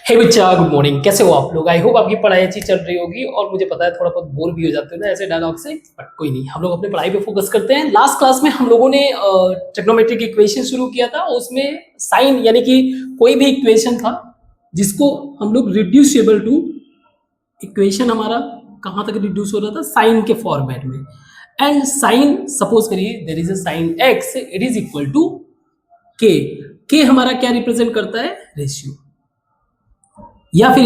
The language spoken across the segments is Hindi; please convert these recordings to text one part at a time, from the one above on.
हे बच्चा, गुड मॉर्निंग। कैसे हो आप लोग? आई होप आपकी पढ़ाई अच्छी चल रही होगी। और मुझे पता है थोड़ा बहुत बोर भी हो जाते हो ना ऐसे डायलॉग से, बट कोई नहीं, हम लोग अपनी पढ़ाई पे फोकस करते हैं। लास्ट क्लास में हम लोगों ने ट्रिग्नोमेट्रिक इक्वेशन शुरू किया था। उसमें साइन यानी कि कोई भी इक्वेशन था जिसको हम लोग रिड्यूसेबल टू इक्वेशन, हमारा कहाँ तक रिड्यूस हो रहा था? साइन के फॉर्मेट में। एंड साइन, सपोज करिए there is a sine x, it is equal to k. के हमारा क्या रिप्रेजेंट करता है? रेशियो। या फिर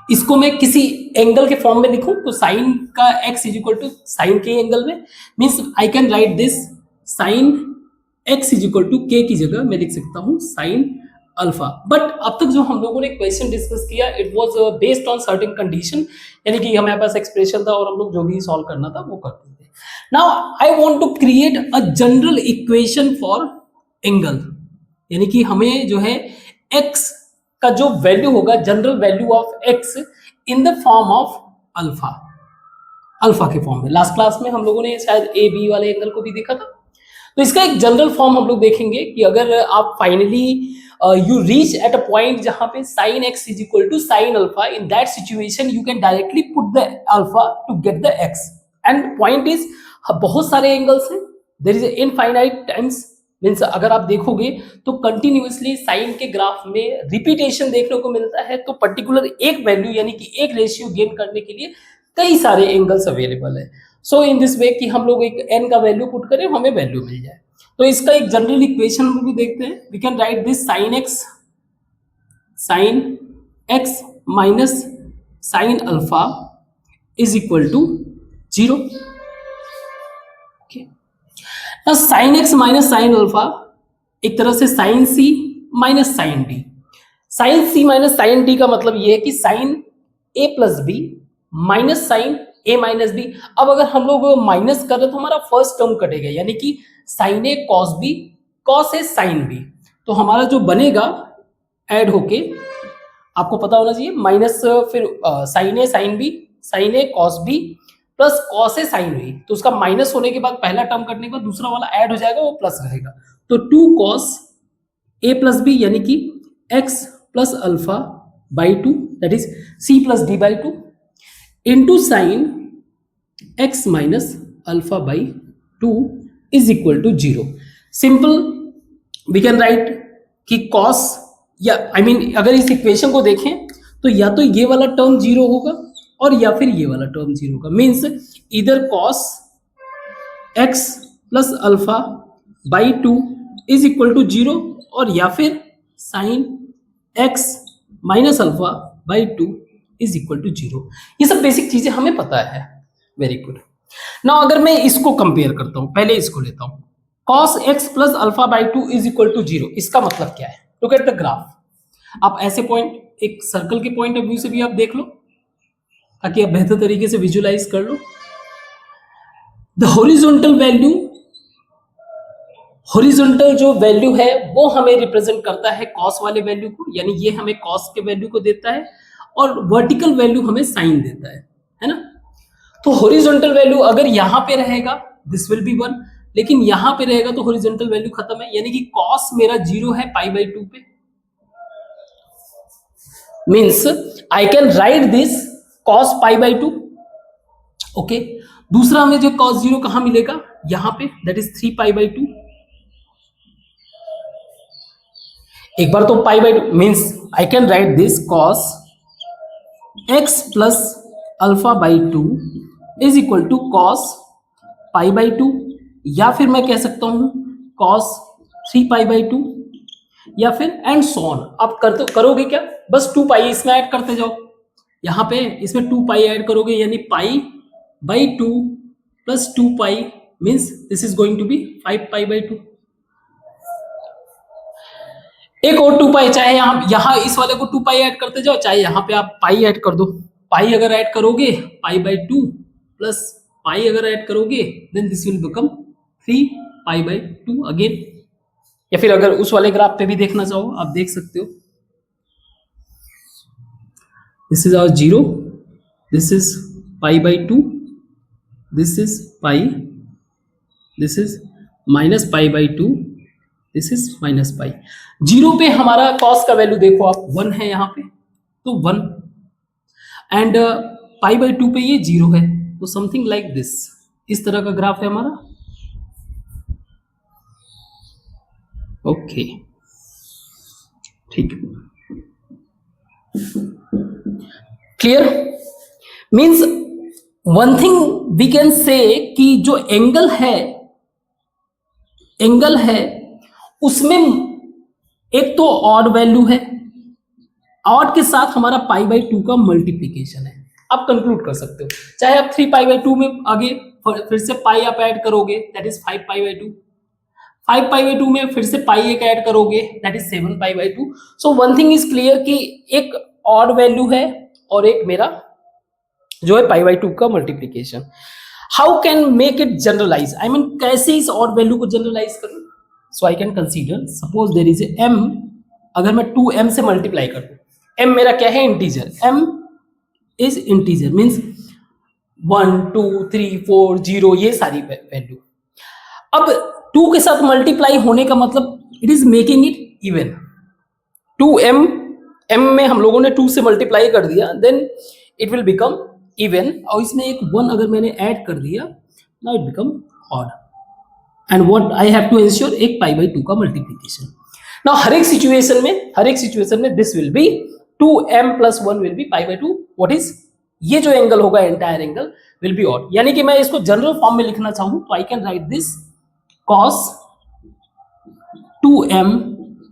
इसको मैं किसी एंगल के फॉर्म में लिखूं तो साइन का x is equal to sine के एंगल में, means I can write this sine x is equal to k की जगह मैं लिख सकता हूं साइन अल्फा। बट अब तक जो हम लोगों ने क्वेश्चन डिस्कस किया it was based on certain condition, यानी कि हमारे पास एक्सप्रेशन था और हम लोग जो भी सॉल्व करना था वो करते थे। Now I want to create a general equation for angle, यानी कि हमें जो है x का जो वैल्यू होगा, general value of x in the form of alpha, alpha के फॉर्म में। लास्ट क्लास में हम लोगों ने शायद ए बी वाले एंगल को भी देखा था। तो इसका एक जनरल फॉर्म हम लोग देखेंगे कि अगर आप finally you reach at a point जहां पे sine x is equal to sine alpha, in that situation you can directly put the alpha to get the x. And point is, बहुत सारे एंगल्स हैं, there is infinite times, means अगर आप देखोगे तो कंटिन्यूअसली साइन के ग्राफ में रिपीटेशन देखने को मिलता है। तो पर्टिकुलर एक वैल्यू यानी कि एक रेशियो गेन करने के लिए कई सारे एंगल्स अवेलेबल है। सो इन दिस वे कि हम लोग एक n का वैल्यू पुट करें, हमें वैल्यू मिल जाए। तो इसका एक जनरल इक्वेशन हम भी देखते हैं। We can write this sine x minus sine alpha is equal to 0। Sine x minus sine alpha एक तरह से sine c minus sine d. Sine c minus sine d का मतलब ये है कि sine a plus b minus sine a minus b. अब अगर हम लोग माइनस कर रहे तो हमारा फर्स्ट टर्म कटेगा, यानी कि sine A cos B, cos A sine B. तो हमारा जो बनेगा ऐड होके, आपको पता होना चाहिए, माइनस फिर sign A sine B, sign A cos B plus cos A sine B. तो उसका माइनस होने के बाद पहला टर्म कटने के बाद दूसरा वाला ऐड हो जाएगा, वो प्लस रहेगा। तो 2 कॉस ए प्लस बी यानी कि x plus alpha by 2, that is c plus d by 2 into sine x minus alpha by 2 is equal to 0। Simple we can write कि कॉस, या आई मीन अगर इस इक्वेशन को देखें तो या तो ये वाला टर्म 0 होगा और या फिर ये वाला टर्म 0 होगा। मीन्स इधर cos x plus alpha by 2 is equal to 0 और या फिर sine x minus alpha by 2 is equal to 0। ये सब बेसिक चीजें हमें पता है। Very good. नाउ अगर मैं इसको कंपेयर करता हूं, पहले इसको लेता हूं, cos x plus alpha by 2 is equal to 0। इसका मतलब क्या है? Look at the graph. आप ऐसे पॉइंट, एक सर्कल के पॉइंट ऑफ व्यू से भी आप देख लो ताकि आप बेहतर तरीके से विजुलाइज कर लो। द हॉरिजॉन्टल वैल्यू, हॉरिजॉन्टल जो वैल्यू है वो हमें रिप्रेजेंट करता है कॉस वाले वैल्यू को, यानी ये हमें कॉस के वैल्यू को देता है, और वर्टिकल वैल्यू हमें साइन देता है ना। तो हॉरिजॉन्टल वैल्यू अगर यहां पे रहेगा दिस विल बी 1, लेकिन यहां पे रहेगा तो हॉरिजॉन्टल वैल्यू खत्म है, यानी कि कॉस मेरा 0 है पाई बाई 2 पे। Means I can write this cos pi by 2। Okay, दूसरा हमें जो कॉस 0 कहां मिलेगा? यहां पे, दैट इज 3 पाई बाई 2। एक बार तो pi by 2 means I can write this cos x plus alpha by 2 is equal to cos pi by 2, या फिर मैं कह सकता हूं कॉस 3 पाई बाई 2, या फिर एंड सो ऑन। आप करोगे क्या? बस 2 पाई इसमें ऐड करते जाओ। यहां पे इसमें 2 पाई ऐड करोगे, यानी pi by 2 plus 2 pi means this is going to be 5 pi by 2। एक और 2 पाई, चाहे यहां इस वाले को 2 पाई ऐड करते जाओ, चाहे यहां पे आप पाई ऐड कर दो। पाई अगर ऐड करोगे, पाई बाई 2 प्लस पाई अगर ऐड करोगे, then this will become 3 pi by 2 again. या फिर अगर उस वाले ग्राफ पे भी देखना चाहो आप देख सकते हो, this is our 0, this is pi by 2, this is pi, this is minus pi by 2 this is minus pi. Zero पे हमारा कॉस का वैल्यू देखो आप 1 है यहाँ पे, तो 1 एंड पाई बाई 2 पे ये 0 है, तो समथिंग लाइक दिस, इस तरह का ग्राफ है हमारा। ओके ठीक है, clear. Means one thing we can say कि जो एंगल है उसमें एक तो ऑड वैल्यू है, ऑड के साथ हमारा पाई बाई 2 का मल्टीप्लीकेशन है। आप कंक्लूड कर सकते हो, चाहे आप 3 पाई बाई 2 में आगे फिर से पाई आप ऐड करोगे, that is 5 pi by 2, 5 pi by 2 में फिर से पाई एक ऐड करोगे, that is 7 pi by 2। So one thing is clear कि एक ऑड वैल्यू है और एक मेरा जो है पाई बाई 2 का multiplication. How can make it generalise, I mean कैसे इस ऑड वैल्यू को जनरलाइज करूं। So I can consider suppose there is a m, अगर मैं 2m से मल्टीप्लाई कर दूं, m मेरा क्या है, integer, m is integer means 1 2 3 4 0 ये सारी वैल्यू। अब 2 के साथ मल्टीप्लाई होने का मतलब it is making it even. 2m, m में हम लोगों ने 2 से मल्टीप्लाई कर दिया, then it will become even, और इसमें एक 1 अगर मैंने ऐड कर दिया, now it become odd, and what I have to ensure, एक पाई बाई 2 का मल्टीप्लीकेशन। नाउ हर एक सिचुएशन में this will B 2m plus 1 will be pi by 2, what is, ये जो एंगल होगा entire angle will be odd. यानी कि मैं इसको जनरल फॉर्म में लिखना चाहूं तो I can write this cos 2m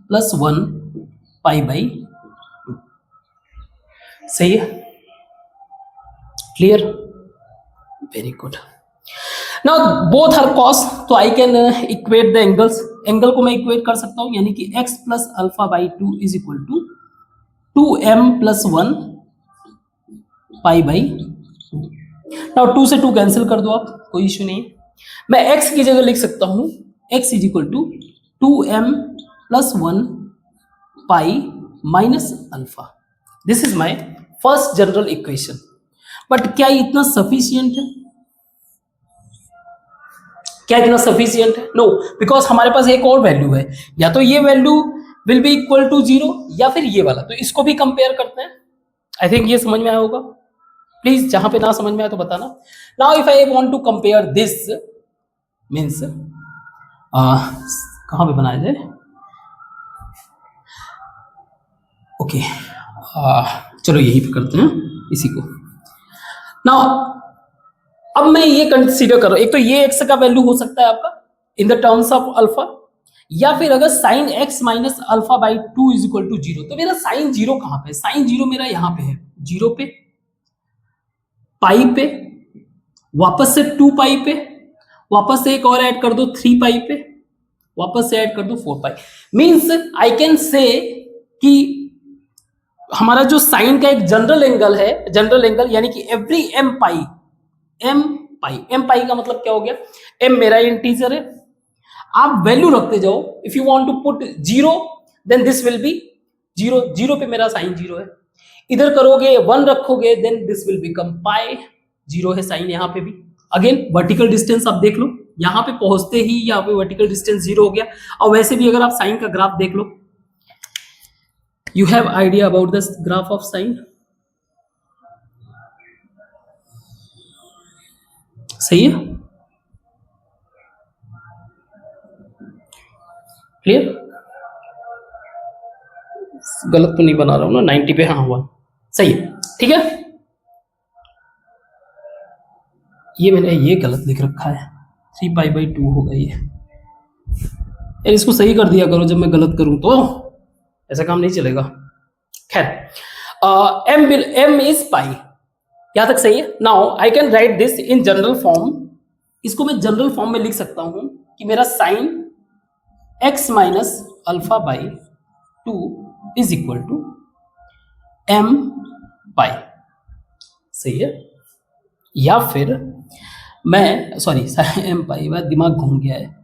plus 1 pi by 2। सही है, clear, very good. Now both are cos, तो I can equate the angles, angle को मैं इक्वेट कर सकता हूं, यानी कि x plus alpha by 2 is equal to 2m plus 1 pi by 2। नाउ 2 से 2 कैंसिल कर दो आप, कोई इश्यू नहीं। मैं x की जगह लिख सकता हूं x is equal to 2m plus 1 pi minus alpha, this is my first general equation. But क्या इतना सफिशियंट है, क्या इतना सफिशियंट है? नो, बिकॉज हमारे पास एक और वैल्यू है, या तो ये value will be equal to 0 या फिर ये वाला, तो इसको भी कंपेयर करते हैं। आई थिंक ये समझ में आया होगा, प्लीज जहां पे ना समझ में आए तो बताना। Now if I want to compare this means कहां पे बनाया जाए, ओके चलो यही पे करते हैं इसी को। नाउ अब मैं ये कंसीडर करो, एक तो ये x का वैल्यू हो सकता है आपका in the terms of alpha, या फिर अगर sine x minus alpha by 2 is equal to 0, तो मेरा साइन 0 कहां पे, साइन 0 मेरा यहां पे है, 0 पे, पाई पे, वापस से 2 पाई पे, वापस से एक और ऐड कर दो 3 पाई पे, वापस से ऐड कर दो 4 पाई। मींस आई कैन से कि हमारा जो साइन का एक जनरल एंगल यानी कि एवरी m पाई का मतलब क्या हो गया, m मेरा इंटीजर है, आप वैल्यू रखते जाओ, if you want to put 0 then this will be 0, 0 पे मेरा साइन 0 है, इधर करोगे 1 रखोगे देन दिस विल बिकम पाई, 0 है साइन यहाँ पे भी। अगेन वर्टिकल डिस्टेंस आप देख लो, यहाँ पे पहुंचते ही यहाँ पे वर्टिकल डिस्टेंस 0 हो गया, और वैसे भी अगर आप साइन का ग्राफ देख लो, you have idea about this graph of sine, सही है, क्लियर, गलत तो नहीं बना रहा हूं ना, 90 पे हाँ हुआ, सही है, ठीक है। ये मैंने ये गलत लिख रखा है, 3 पाई बाई 2 होगा ये, इसको सही कर दिया करो जब मैं गलत करूं तो, ऐसा काम नहीं चलेगा। खैर m इज पाई, यहां तक सही है। Now I can write this in general form, इसको मैं जनरल फॉर्म में लिख सकता हूं कि मेरा sine x minus alpha by 2 is equal to m pi, सही है। या फिर मैं सॉरी m पाई, दिमाग घूम गया है,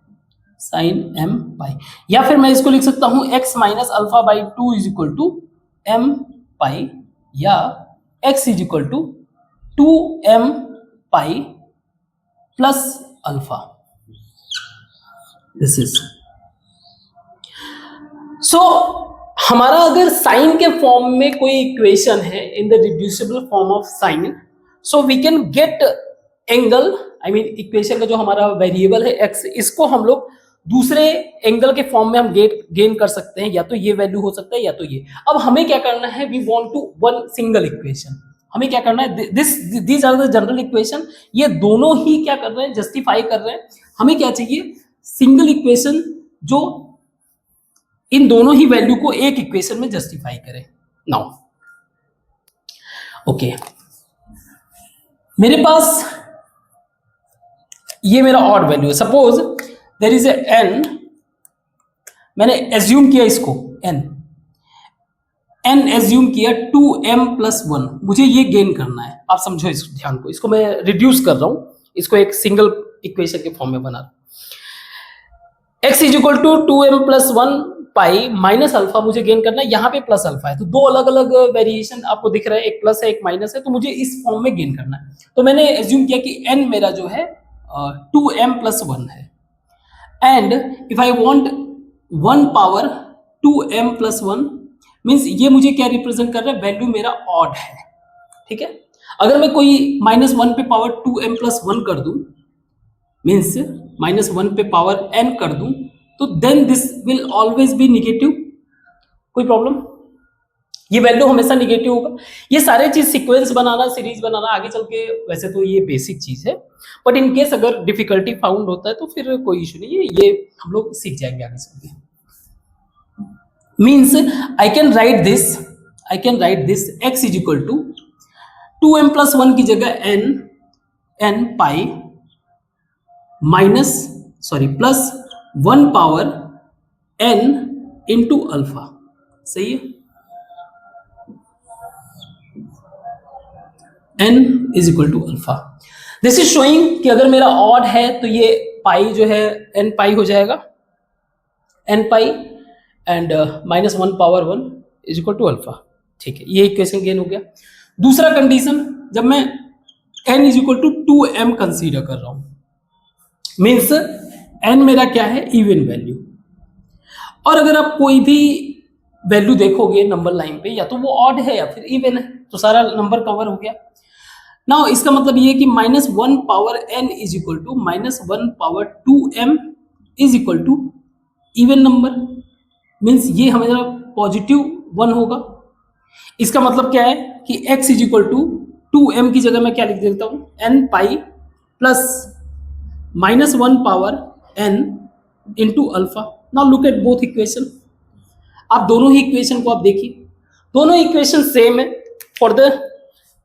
साइन m पाई, या फिर मैं इसको लिख सकता हूं x minus alpha by 2 is equal to m pi, या x is equal to 2m pi plus alpha, this is so हमारा अगर साइन के फॉर्म में कोई इक्वेशन है in the reducible form of sine, so we can get angle, I mean equation का जो हमारा वेरिएबल है एक्स, इसको हम लोग दूसरे एंगल के फॉर्म में हम गेन कर सकते हैं, या तो ये वैल्यू हो सकता है या तो ये। अब हमें क्या करना है, we want to one single equation, हमें क्या करना है, these are the general equation, ये दोनों ही क्या कर रहे हैं, जस्टिफाई कर रहे हैं। हमें क्या चाहिए, सिंगल इक्वेशन जो इन दोनों ही वैल्यू को एक इक्वेशन में जस्टिफाई करे। नाउ ओके, मेरे पास ये मेरा ऑड वैल्यू है, suppose there is a n, मैंने एज्यूम किया इसको n एज्यूम किया 2m+1, मुझे ये गेन करना है। आप समझो इस ध्यान को, इसको मैं रिड्यूस कर रहा हूं, इसको एक सिंगल इक्वेशन के फॉर्म में बना रहा हूं। x is equal to 2m+1 pi minus alpha मुझे गेन करना है, यहाँ पे प्लस अल्फा है, तो दो अलग अलग वेरिएशन आपको दिख रहा है, एक प्लस है एक माइनस है, तो मुझे इस फॉर्म में गेन करना है। तो मैंने एज्यूम किया कि n मेरा जो है 2m+1 है, and if I want 1 power 2m+1 means ये मुझे क्या रिप्रेजेंट कर रहा है, वैल्यू मेरा ऑड है, ठीक है। अगर मैं कोई -1 पे पावर 2m+1 कर दूं, मीन्स -1 पे पावर n कर दूं, तो then this will always be negative. कोई प्रॉब्लम, ये वैल्यू हमेशा निगेटिव होगा। ये सारे चीज सीक्वेंस बनाना, सीरीज बनाना आगे चल के, वैसे तो ये बेसिक चीज है, बट इन केस अगर डिफिकल्टी फाउंड होता है तो फिर कोई इशू नहीं है, ये हम लोग सीख जाएंगे आगे चल के। Means I can write this x is equal to 2m+1 की जगह n pi plus 1 power n into alpha, सही है। n is equal to alpha, this is showing कि अगर मेरा ऑड है तो ये पाई जो है n पाई हो जाएगा, n pi and -1 power 1 is equal to alpha, ठीक है। ये इक्वेशन गेन हो गया। दूसरा कंडीशन, जब मैं n is equal to 2m consider कर रहा हूं, मीन्स n मेरा क्या है, इवन वैल्यू, और अगर आप कोई भी वैल्यू देखोगे नंबर लाइन पे, या तो वो ऑड है या फिर इवन है, तो सारा नंबर कवर हो गया। नाउ इसका मतलब ये है कि -1 power n is equal to -1 power 2m is equal to even number, means ये हमेशा पॉजिटिव 1 होगा। इसका मतलब क्या है कि x is equal to 2m की जगह मैं क्या लिख देता हूं, n pi plus -1 power n into alpha. Now look at both equation, आप दोनों ही इक्वेशन को आप देखिए, दोनों इक्वेशन सेम है फॉर द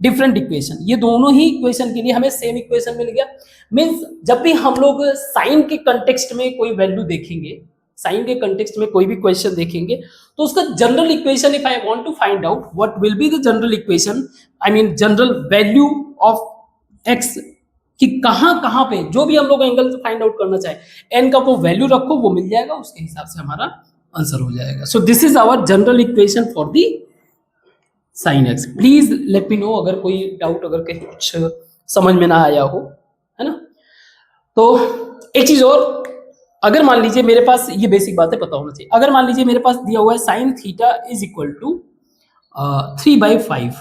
डिफरेंट इक्वेशन, ये दोनों ही इक्वेशन के लिए हमें सेम इक्वेशन मिल गया। मीन्स जब भी हम लोग साइन के कंटेक्स्ट में कोई वैल्यू देखेंगे, साइन के कंटेक्स्ट में कोई भी क्वेश्चन देखेंगे, तो उसका general equation, if I want to find out what will be the general equation, I mean general value of x, कि कहां कहां पे जो भी हम लोग एंगल फाइंड आउट करना चाहे, एन का वो वैल्यू रखो, वो मिल जाएगा, उसके हिसाब से हमारा आंसर हो जाएगा। So this is our general equation for the sine x. Please let me know अगर कोई डाउट, अगर कहीं कुछ समझ में ना आया हो, है ना। तो एक चीज और, अगर मान लीजिए मेरे पास, ये बेसिक बातें पता होना चाहिए, अगर मान लीजिए मेरे पास दिया हुआ है sine theta is equal to 3/5,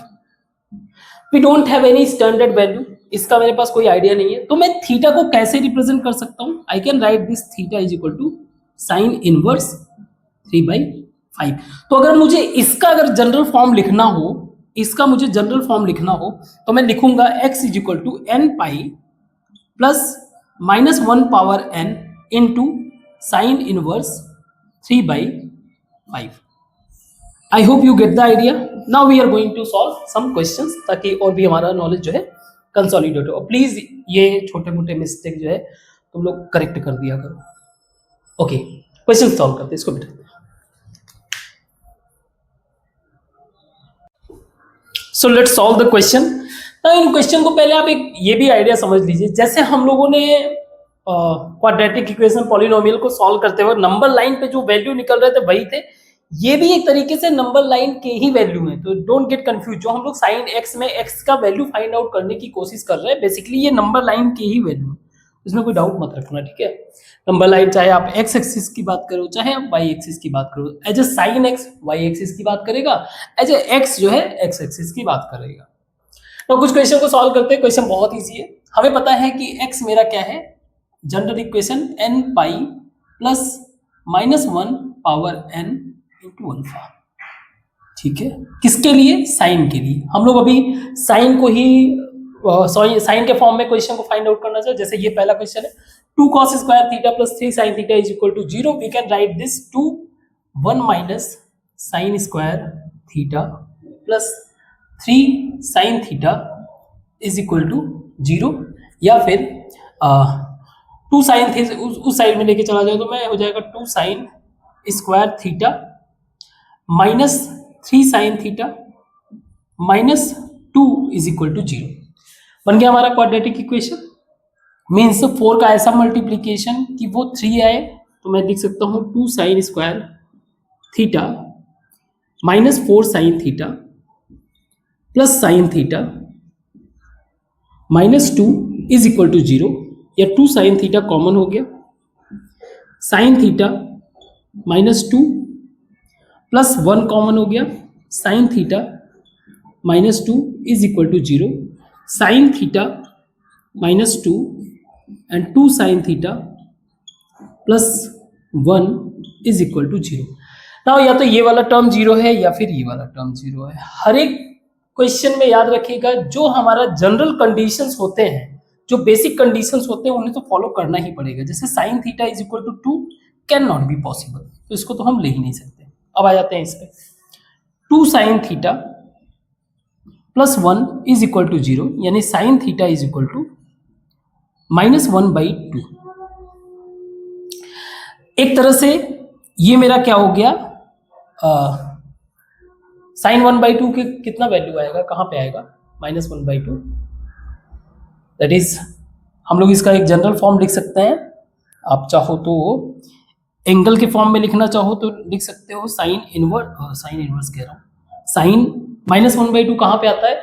we don't have any standard value, इसका मेरे पास कोई आइडिया नहीं है, तो मैं थीटा को कैसे रिप्रेजेंट कर सकता हूं, I can write this theta is equal to sine inverse 3/5। तो अगर मुझे इसका अगर जनरल फॉर्म लिखना हो, इसका मुझे जनरल फॉर्म लिखना हो, तो मैं लिखूंगा x is equal to n pi plus -1 power n into sine inverse 3/5। I hope you get the idea. Now we are going to solve some questions, ताकि और भी हमारा नॉलेज जो है कंसोलिडेट हो। प्लीज ये छोटे मोटे मिस्टेक जो है तुम लोग करेक्ट कर दिया करो। ओके, क्वेश्चन सॉल्व करते हैं, इसको बिठाते हैं। So let's solve the question. In question को पहले आप एक ये भी आइडिया समझ लीजिए, जैसे हम लोगों ने क्वाड्रेटिक इक्वेशन पॉलिनोमियल को सॉल्व करते हुए नंबर लाइन पे जो वैल्यू निकल रहे थे वही थे, ये भी एक तरीके से नंबर लाइन के ही वैल्यू है। तो डोंट गेट कंफ्यूज, जो हम लोग साइन एक्स में एक्स का वैल्यू फाइंड आउट करने की कोशिश कर रहे हैं, बेसिकली ये नंबर लाइन की ही वैल्यू है। इसमें कोई डाउट मत रखना, ठीक है। नंबर लाइन चाहे आप एक्स एक्सिस की बात करो चाहे आप वाई एक्सिस की बात करो, as a sine x y axis की बात करेगा, एज ए एक्स जो है एक्स एक्सिस की बात करेगा। तो कुछ क्वेश्चन को सॉल्व करते हैं। क्वेश्चन बहुत ईजी है। हमें पता है कि एक्स मेरा क्या है, general equation n pi plus minus one power n into alpha, ठीक है। किसके लिए? साइन के लिए। हम लोग अभी साइन को ही साइन के फॉर्म में क्वेश्चन को फाइंड आउट करना चाहिए। जैसे ये पहला क्वेश्चन है, 2 cos square theta plus 3 sin theta is equal to 0। We can write this 2 1 minus sine square theta plus 3 sin theta is equal to 0, या फिर 2 sin थीटा उस साइड में लेके चला जाए तो मैं हो जाएगा 2 sin square theta minus 3 sin theta minus 2 is equal to 0। बन गया हमारा क्वाड्रेटिक इक्वेशन। मीन्स 4 का ऐसा मल्टीप्लीकेशन कि वो 3 आए, तो मैं लिख सकता हूँ 2 sin square theta minus 4 sin theta plus sin theta minus 2 is equal to 0, या 2 sin थीटा कॉमन हो गया, sin theta minus 2 plus 1 common हो गया, sin theta minus 2 is equal to 0, sin theta minus 2 and 2 sin theta plus 1 is equal to 0। Now या तो ये वाला टर्म 0 है या फिर ये वाला टर्म 0 है। हर एक क्वेश्चन में याद रखिएगा, जो हमारा जनरल कंडीशंस होते हैं, जो बेसिक कंडीशंस होते हैं, उन्हें तो फॉलो करना ही पड़ेगा। जैसे sin theta is equal to 2 can not be possible, तो इसको तो हम ले ही नहीं सकते। अब आ जाते हैं इस पे, 2 sin theta plus 1 is equal to 0, यानी sin theta is equal to minus 1/2। एक तरह से ये मेरा क्या हो गया, sin 1/2 के कितना वैल्यू आएगा, कहाँ पे आएगा, माइनस 1/2। दैट इज हम लोग इसका एक जनरल फॉर्म लिख सकते हैं। आप चाहो तो एंगल के फॉर्म में लिखना चाहो तो लिख सकते हो, साइन इनवर्स कह रहा हूँ, साइन माइनस 1/2 कहाँ पे आता है,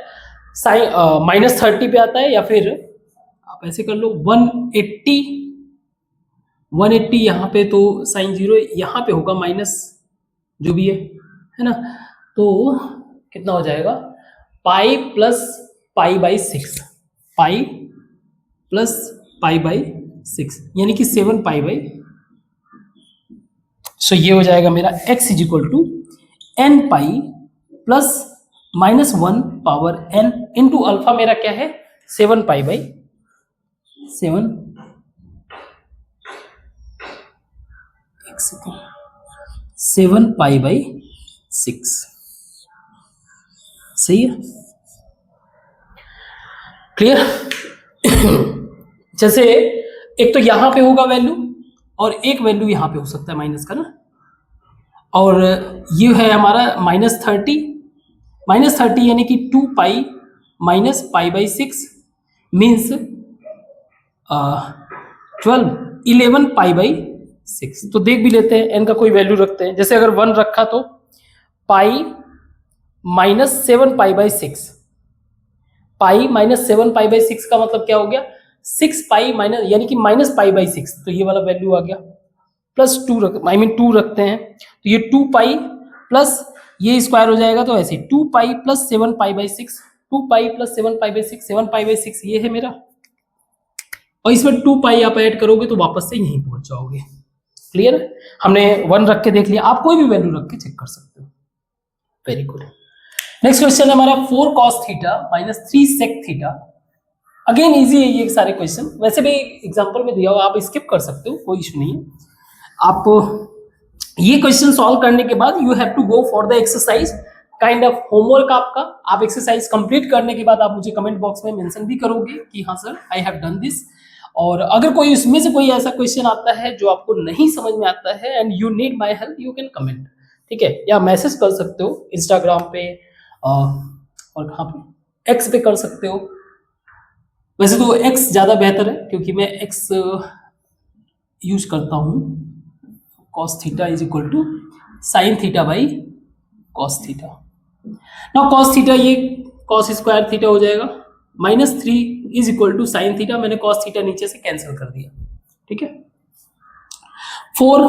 साइन माइनस 30 पे आता है, या फिर आप ऐसे कर लो 180 यहाँ पे, तो साइन 0 यहाँ पे होगा, माइनस जो भी है ना, तो कितना हो जाएगा, pi plus pi by 6, pi plus pi by 6, यानी कि 7 पाई बाई। सो ये हो जाएगा मेरा x is equal to n pi plus minus 1 power n into alpha मेरा क्या है, 7 पाई बाई 7 पाई बाई 6। सही है, क्लियर। जैसे एक तो यहां पे होगा वैल्यू और एक वैल्यू यहां पे हो सकता है माइनस का ना, और ये है हमारा -30 यानी कि 2 pi minus pi by 6 means 11 pi by 6। तो देख भी लेते हैं, एन का कोई वैल्यू रखते हैं। जैसे अगर 1 रखा तो pi minus 7 pi by 6, pi minus 7 pi by 6 का मतलब क्या हो गया, 6 पाई माइनस यानी कि माइनस पाई बाई 6, तो ये वाला वैल्यू आ गया, प्लस 2 2 रखते हैं, तो ये 2 पाई प्लस ये स्क्वायर हो जाएगा, तो ऐसे 2 pi plus 7 pi by 6, 2 pi plus 7 pi by 6, 7 pi by 6 ये है मेरा, और इसमें 2 पाई आप ऐड करोगे तो वापस से यहीं पहुंच जाओगे। क्लियर, हमने 1 रख के देख लिया, आप कोई भी वैल्यू रख के चेक कर सकते हो। Very good. नेक्स्ट क्वेश्चन है हमारा 4 cos theta minus 3 sec theta. Again easy है ये सारे क्वेश्चन, वैसे भी एग्जांपल में दिया हुआ, आप स्किप कर सकते हो, कोई इशू नहीं है। आप ये क्वेश्चन सॉल्व करने के बाद you have to go for the exercise, kind of homework आपका। आप एक्सरसाइज कंप्लीट करने के बाद आप मुझे कमेंट बॉक्स में मेंशन भी करोगे कि हाँ sir I have done this. और अगर कोई इसमें से कोई ऐसा क्वेश्चन आता है जो आपको नहीं समझ में आता है and you need my help, you can comment, ठीक है, या मैसेज कर सकते हो इंस्टाग्राम पे और कहाँ पे, एक्स पे कर सकते हो। वैसे तो एक्स ज़्यादा बेहतर है क्योंकि मैं एक्स यूज करता हूँ। cos theta is equal to sine theta by cos theta. Now cos theta ये cos स्क्वायर थीटा हो जाएगा, -3 is equal to sine theta, मैंने कॉस थीटा नीचे से कैंसिल कर दिया, ठीक है। 4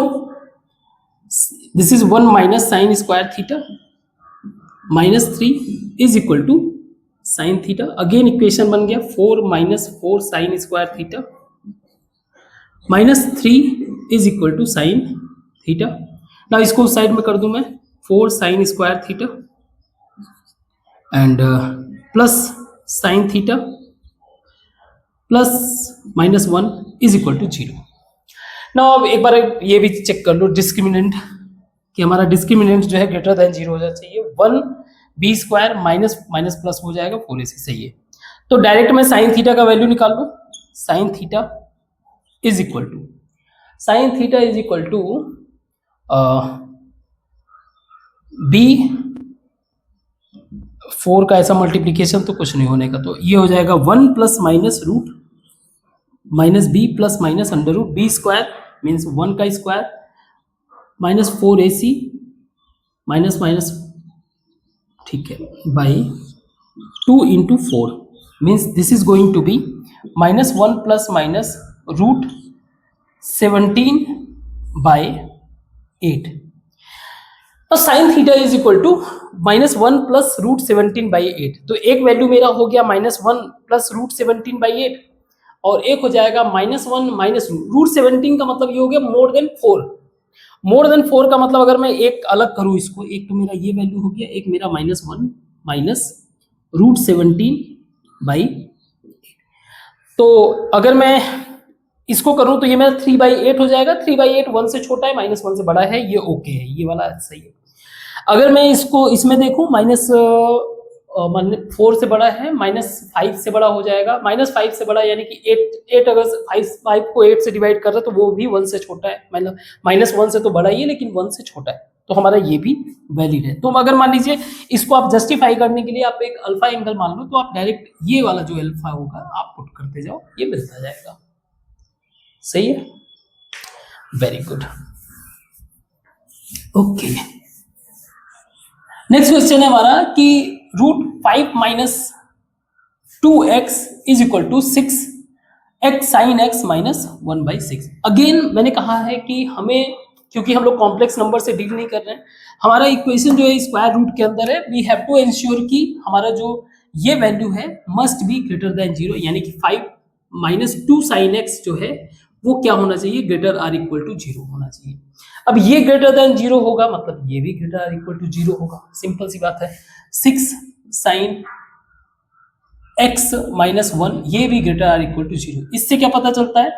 this is 1 minus sine square theta, -3 is equal to sine theta, again equation बन गया 4 minus 4 sine square theta, -3 is equal to sine theta. ना इसको उस साइड में कर दूं मैं, 4 sine square theta and plus sine theta plus -1 is equal to 0। ना अब एक बार ये भी चेक कर लो डिस्क्रिमिनेंट, कि हमारा डिस्क्रिमिनेंट जो है ग्रेटर देन 0 हो जाना चाहिए। 1b square minus minus plus हो जाएगा 4ac, सही है। तो डायरेक्ट मैं साइन थीटा का वैल्यू निकाल लूँ, sine theta is equal to b 4 का ऐसा मल्टीप्लीकेशन तो कुछ नहीं होने का, तो ये हो जाएगा 1 plus minus root minus b plus minus under root b square means 1 का square minus 4ac minus minus, ठीक है, by 2 into 4 means this is going to be -1 plus minus root 17 by 8। तो sine theta is equal to -1 plus root 17 by 8। तो एक वैल्यू मेरा हो गया -1 प्लस रूट 17 बाई 8 और एक हो जाएगा -1 माइनस रूट 17 का मतलब ये हो गया मोर देन 4। मोर देन 4 का मतलब अगर मैं एक अलग करूं इसको, एक तो मेरा ये वैल्यू हो गया, एक मेरा -1 माइनस रूट 17 बाई 8। तो अगर मैं इसको करूं तो ये मेरा 3/8 हो जाएगा। 3/8 1 से छोटा है, -1 से बड़ा है, ये ओके है, ये वाला सही है। अगर मैं इसको इसमें देखूं -4 से बड़ा है, -5 से बड़ा हो जाएगा, -5 से बड़ा यानी कि 8 अगर 5 को 8 से डिवाइड कर रहे तो वो भी 1 से छोटा है, मतलब -1 से तो बड़ा ही है लेकिन 1 से छोटा है, तो हमारा ये भी वैलिड है। तो अगर मान लीजिए इसको आप जस्टिफाई करने के लिए आप एक अल्फा एंगल मान लो, तो आप डायरेक्ट ये वाला जो अल्फा होगा आप पुट करते जाओ, ये मिलता जाएगा, सही है, very good, okay. Next question है हमारा कि √5 minus 2x is equal to 6x sine x minus 1/6। Again मैंने कहा है कि हमें, क्योंकि हम लोग कॉम्प्लेक्स नंबर से डील नहीं कर रहे हैं, हमारा इक्वेशन जो है स्क्वायर रूट के अंदर है, वी हैव टू एंश्योर कि हमारा जो ये वैल्यू है मस्ट बी ग्रेटर देन 0, यानी कि 5 माइनस 2 साइन x जो है वो क्या होना चाहिए, ग्रेटर आर इक्वल टू 0 होना चाहिए। अब ये ग्रेटर देन 0 होगा मतलब ये भी ग्रेटर आर इक्वल टू 0 होगा, सिंपल सी बात है। 6 साइन x माइनस 1 ये भी ग्रेटर आर इक्वल टू 0। इससे क्या पता चलता है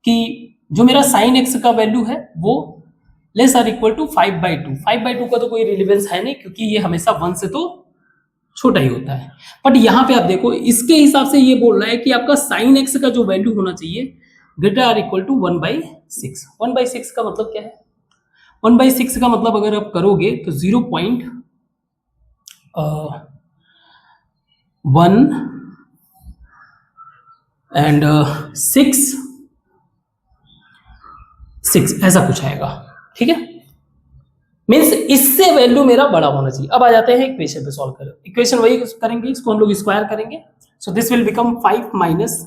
कि जो मेरा साइन x का वैल्यू है वो लेस आर इक्वल टू 5/2। 5/2 का तो कोई रिलेवेंस है नहीं क्योंकि ये हमेशा 1 से तो छोटा ही होता है। बट यहाँ पे आप देखो इसके हिसाब से ये बोल रहा है कि आपका साइन x का जो वैल्यू होना चाहिए ग्रेटर आर इक्वल टू 1/6। 1/6 का मतलब क्या है, 1/6 का मतलब अगर आप करोगे तो 0.1 एंड 6 ऐसा कुछ आएगा, ठीक है। मीन्स इससे वैल्यू मेरा बड़ा होना चाहिए। अब आ जाते हैं इक्वेशन पे सॉल्व करें, इक्वेशन वही करेंगे, इसको हम लोग स्क्वायर करेंगे। So this will become 5 minus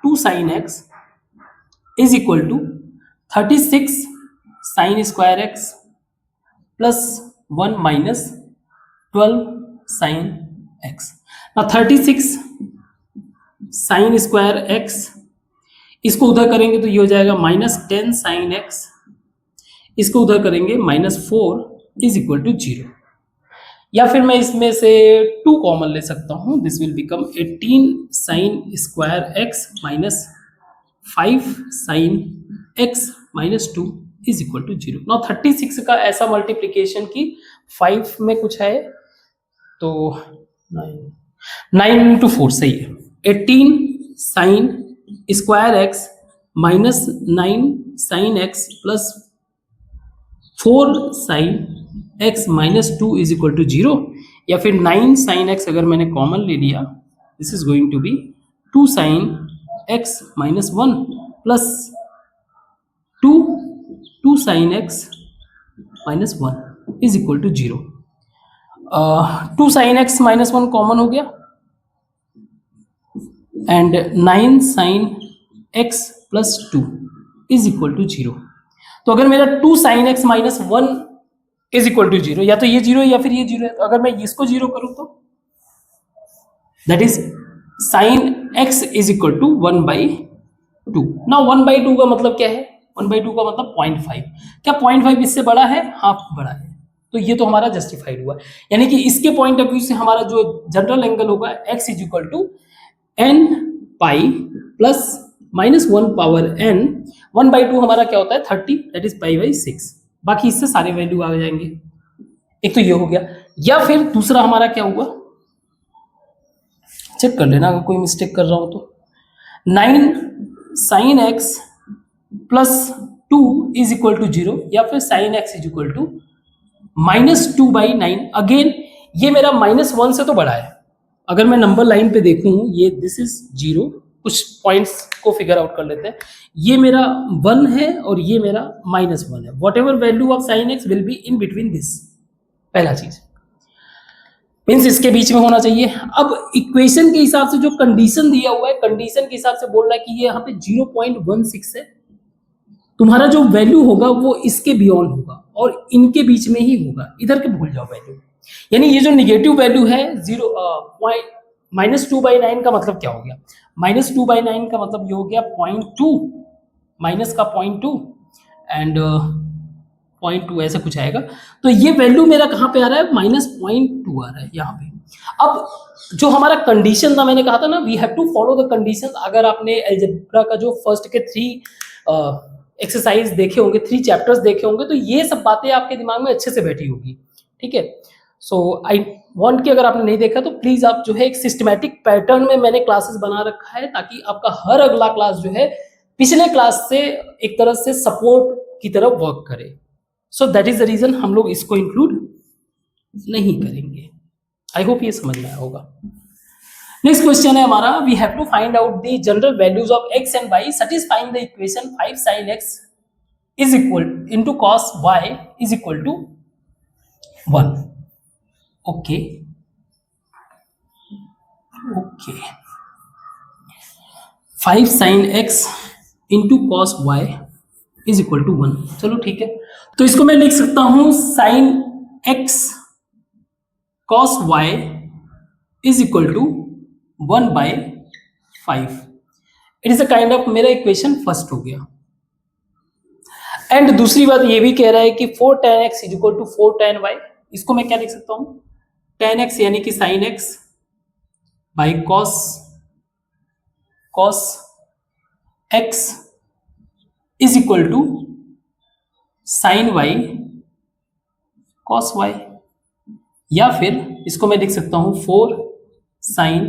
2 sine x is equal to 36 sine square x plus 1 minus 12 sine x। ना 36 साइन स्क्वायर x, इसको उधर करेंगे तो ये हो जाएगा -10 साइन x, इसको उधर करेंगे -4 इज इक्वल टू 0, या फिर मैं इसमें से 2 कॉमन ले सकता हूं, this will become 18 sine square x minus 5 sine x minus 2 is equal to 0। Now 36 का ऐसा मल्टीप्लीकेशन की 5 में कुछ है तो 9 इंटू 4 सही है, 18 sine square x minus 9 sine x plus 4 sine x minus 2 is equal to 0, या फिर 9 साइन x अगर मैंने कॉमन ले लिया, this is going to be 2 sine x minus 1 plus 2 sine x minus 1 is equal to 0। 2 sine x minus 1 common हो गया, and 9 sine x plus 2 is equal to 0। तो अगर मेरा 2 sine x minus 1 is equal to 0, या तो ये 0 है या फिर ये 0 है। तो अगर मैं इसको 0 करूं तो that is sine x is equal to 1/2। ना 1/2 का मतलब क्या है? 1/2 का मतलब 0.5। क्या 0.5 इससे बड़ा है? हाँ बड़ा है। तो ये तो हमारा जस्टिफाइड हुआ, यानी कि इसके पॉइंट ऑफ व्यू से हमारा जो जनरल एंगल होगा x is equal to n pi plus minus 1 power n। 1/2 हमारा क्या होता है? 30, दैट इज π/6। बाकी इससे सारे वैल्यू आ जाएंगे। एक तो ये हो गया, या फिर दूसरा हमारा क्या हुआ, चेक कर लेना अगर कोई मिस्टेक कर रहा हूं तो। 9 sine x plus 2 is equal to 0, या फिर sine x is equal to -2/9। Again ये मेरा -1 से तो बड़ा है। अगर मैं नंबर लाइन पे देखूं, ये दिस इज 0, कुछ पॉइंट्स को फिगर आउट कर लेते हैं। ये मेरा 1 है और ये मेरा -1 है। What ever value of sine x will be in between this. पहला चीज मीन्स इसके बीच में होना चाहिए। अब इक्वेशन के हिसाब से जो कंडीशन दिया हुआ है, कंडीशन के हिसाब से बोल रहा है कि ये यहाँ पे 0.16 है। तुम्हारा जो वैल्यू होगा वो इसके बियॉन्ड होगा और इनके बीच में ही होगा, इधर के भूल जाओ वैल्यू। यानी ये जो निगेटिव वैल्यू है -2/9 का मतलब क्या हो गया? -2/9 का मतलब ये हो गया 0.2, माइनस का 0.2 एंड 0.2 ऐसे कुछ आएगा। तो ये वैल्यू मेरा कहाँ पे आ रहा है? -0.2 आ रहा है यहाँ पे। अब जो हमारा कंडीशन था, मैंने कहा था ना, we have to follow the condition. अगर आपने अलजेब्रा का जो फर्स्ट के 3 एक्सरसाइज देखे होंगे, 3 चैप्टर्स देखे होंगे, तो ये सब बातें आपके दिमाग में अच्छे से बैठी होगी। ठीक है, सो आई वांट कि अगर आपने नहीं देखा तो प्लीज आप जो है एक सिस्टमैटिक पैटर्न में मैंने क्लासेस बना रखा है, ताकि आपका हर अगला क्लास जो है पिछले क्लास से एक तरह से सपोर्ट की तरफ वर्क करे। So that is the reason हम लोग इसको इंक्लूड नहीं करेंगे। आई होप ये समझ में आया होगा। नेक्स्ट क्वेश्चन है हमारा, we have to find out the general values of x and y satisfying the equation 5 sin x is equal into cos y is equal to 1। Okay okay, 5 sin x into cos y is equal to 1। चलो ठीक है, तो इसको मैं लिख सकता हूं sin x cos y is equal to 1/5। It is a kind of मेरा इक्वेशन फर्स्ट हो गया। एंड दूसरी बात ये भी कह रहा है कि 4 tan x is equal to 4 tan y। इसको मैं क्या लिख सकता हूं? tan x यानी कि sin x by cos x is equal to sin y cos y, या फिर इसको मैं लिख सकता हूं 4 sin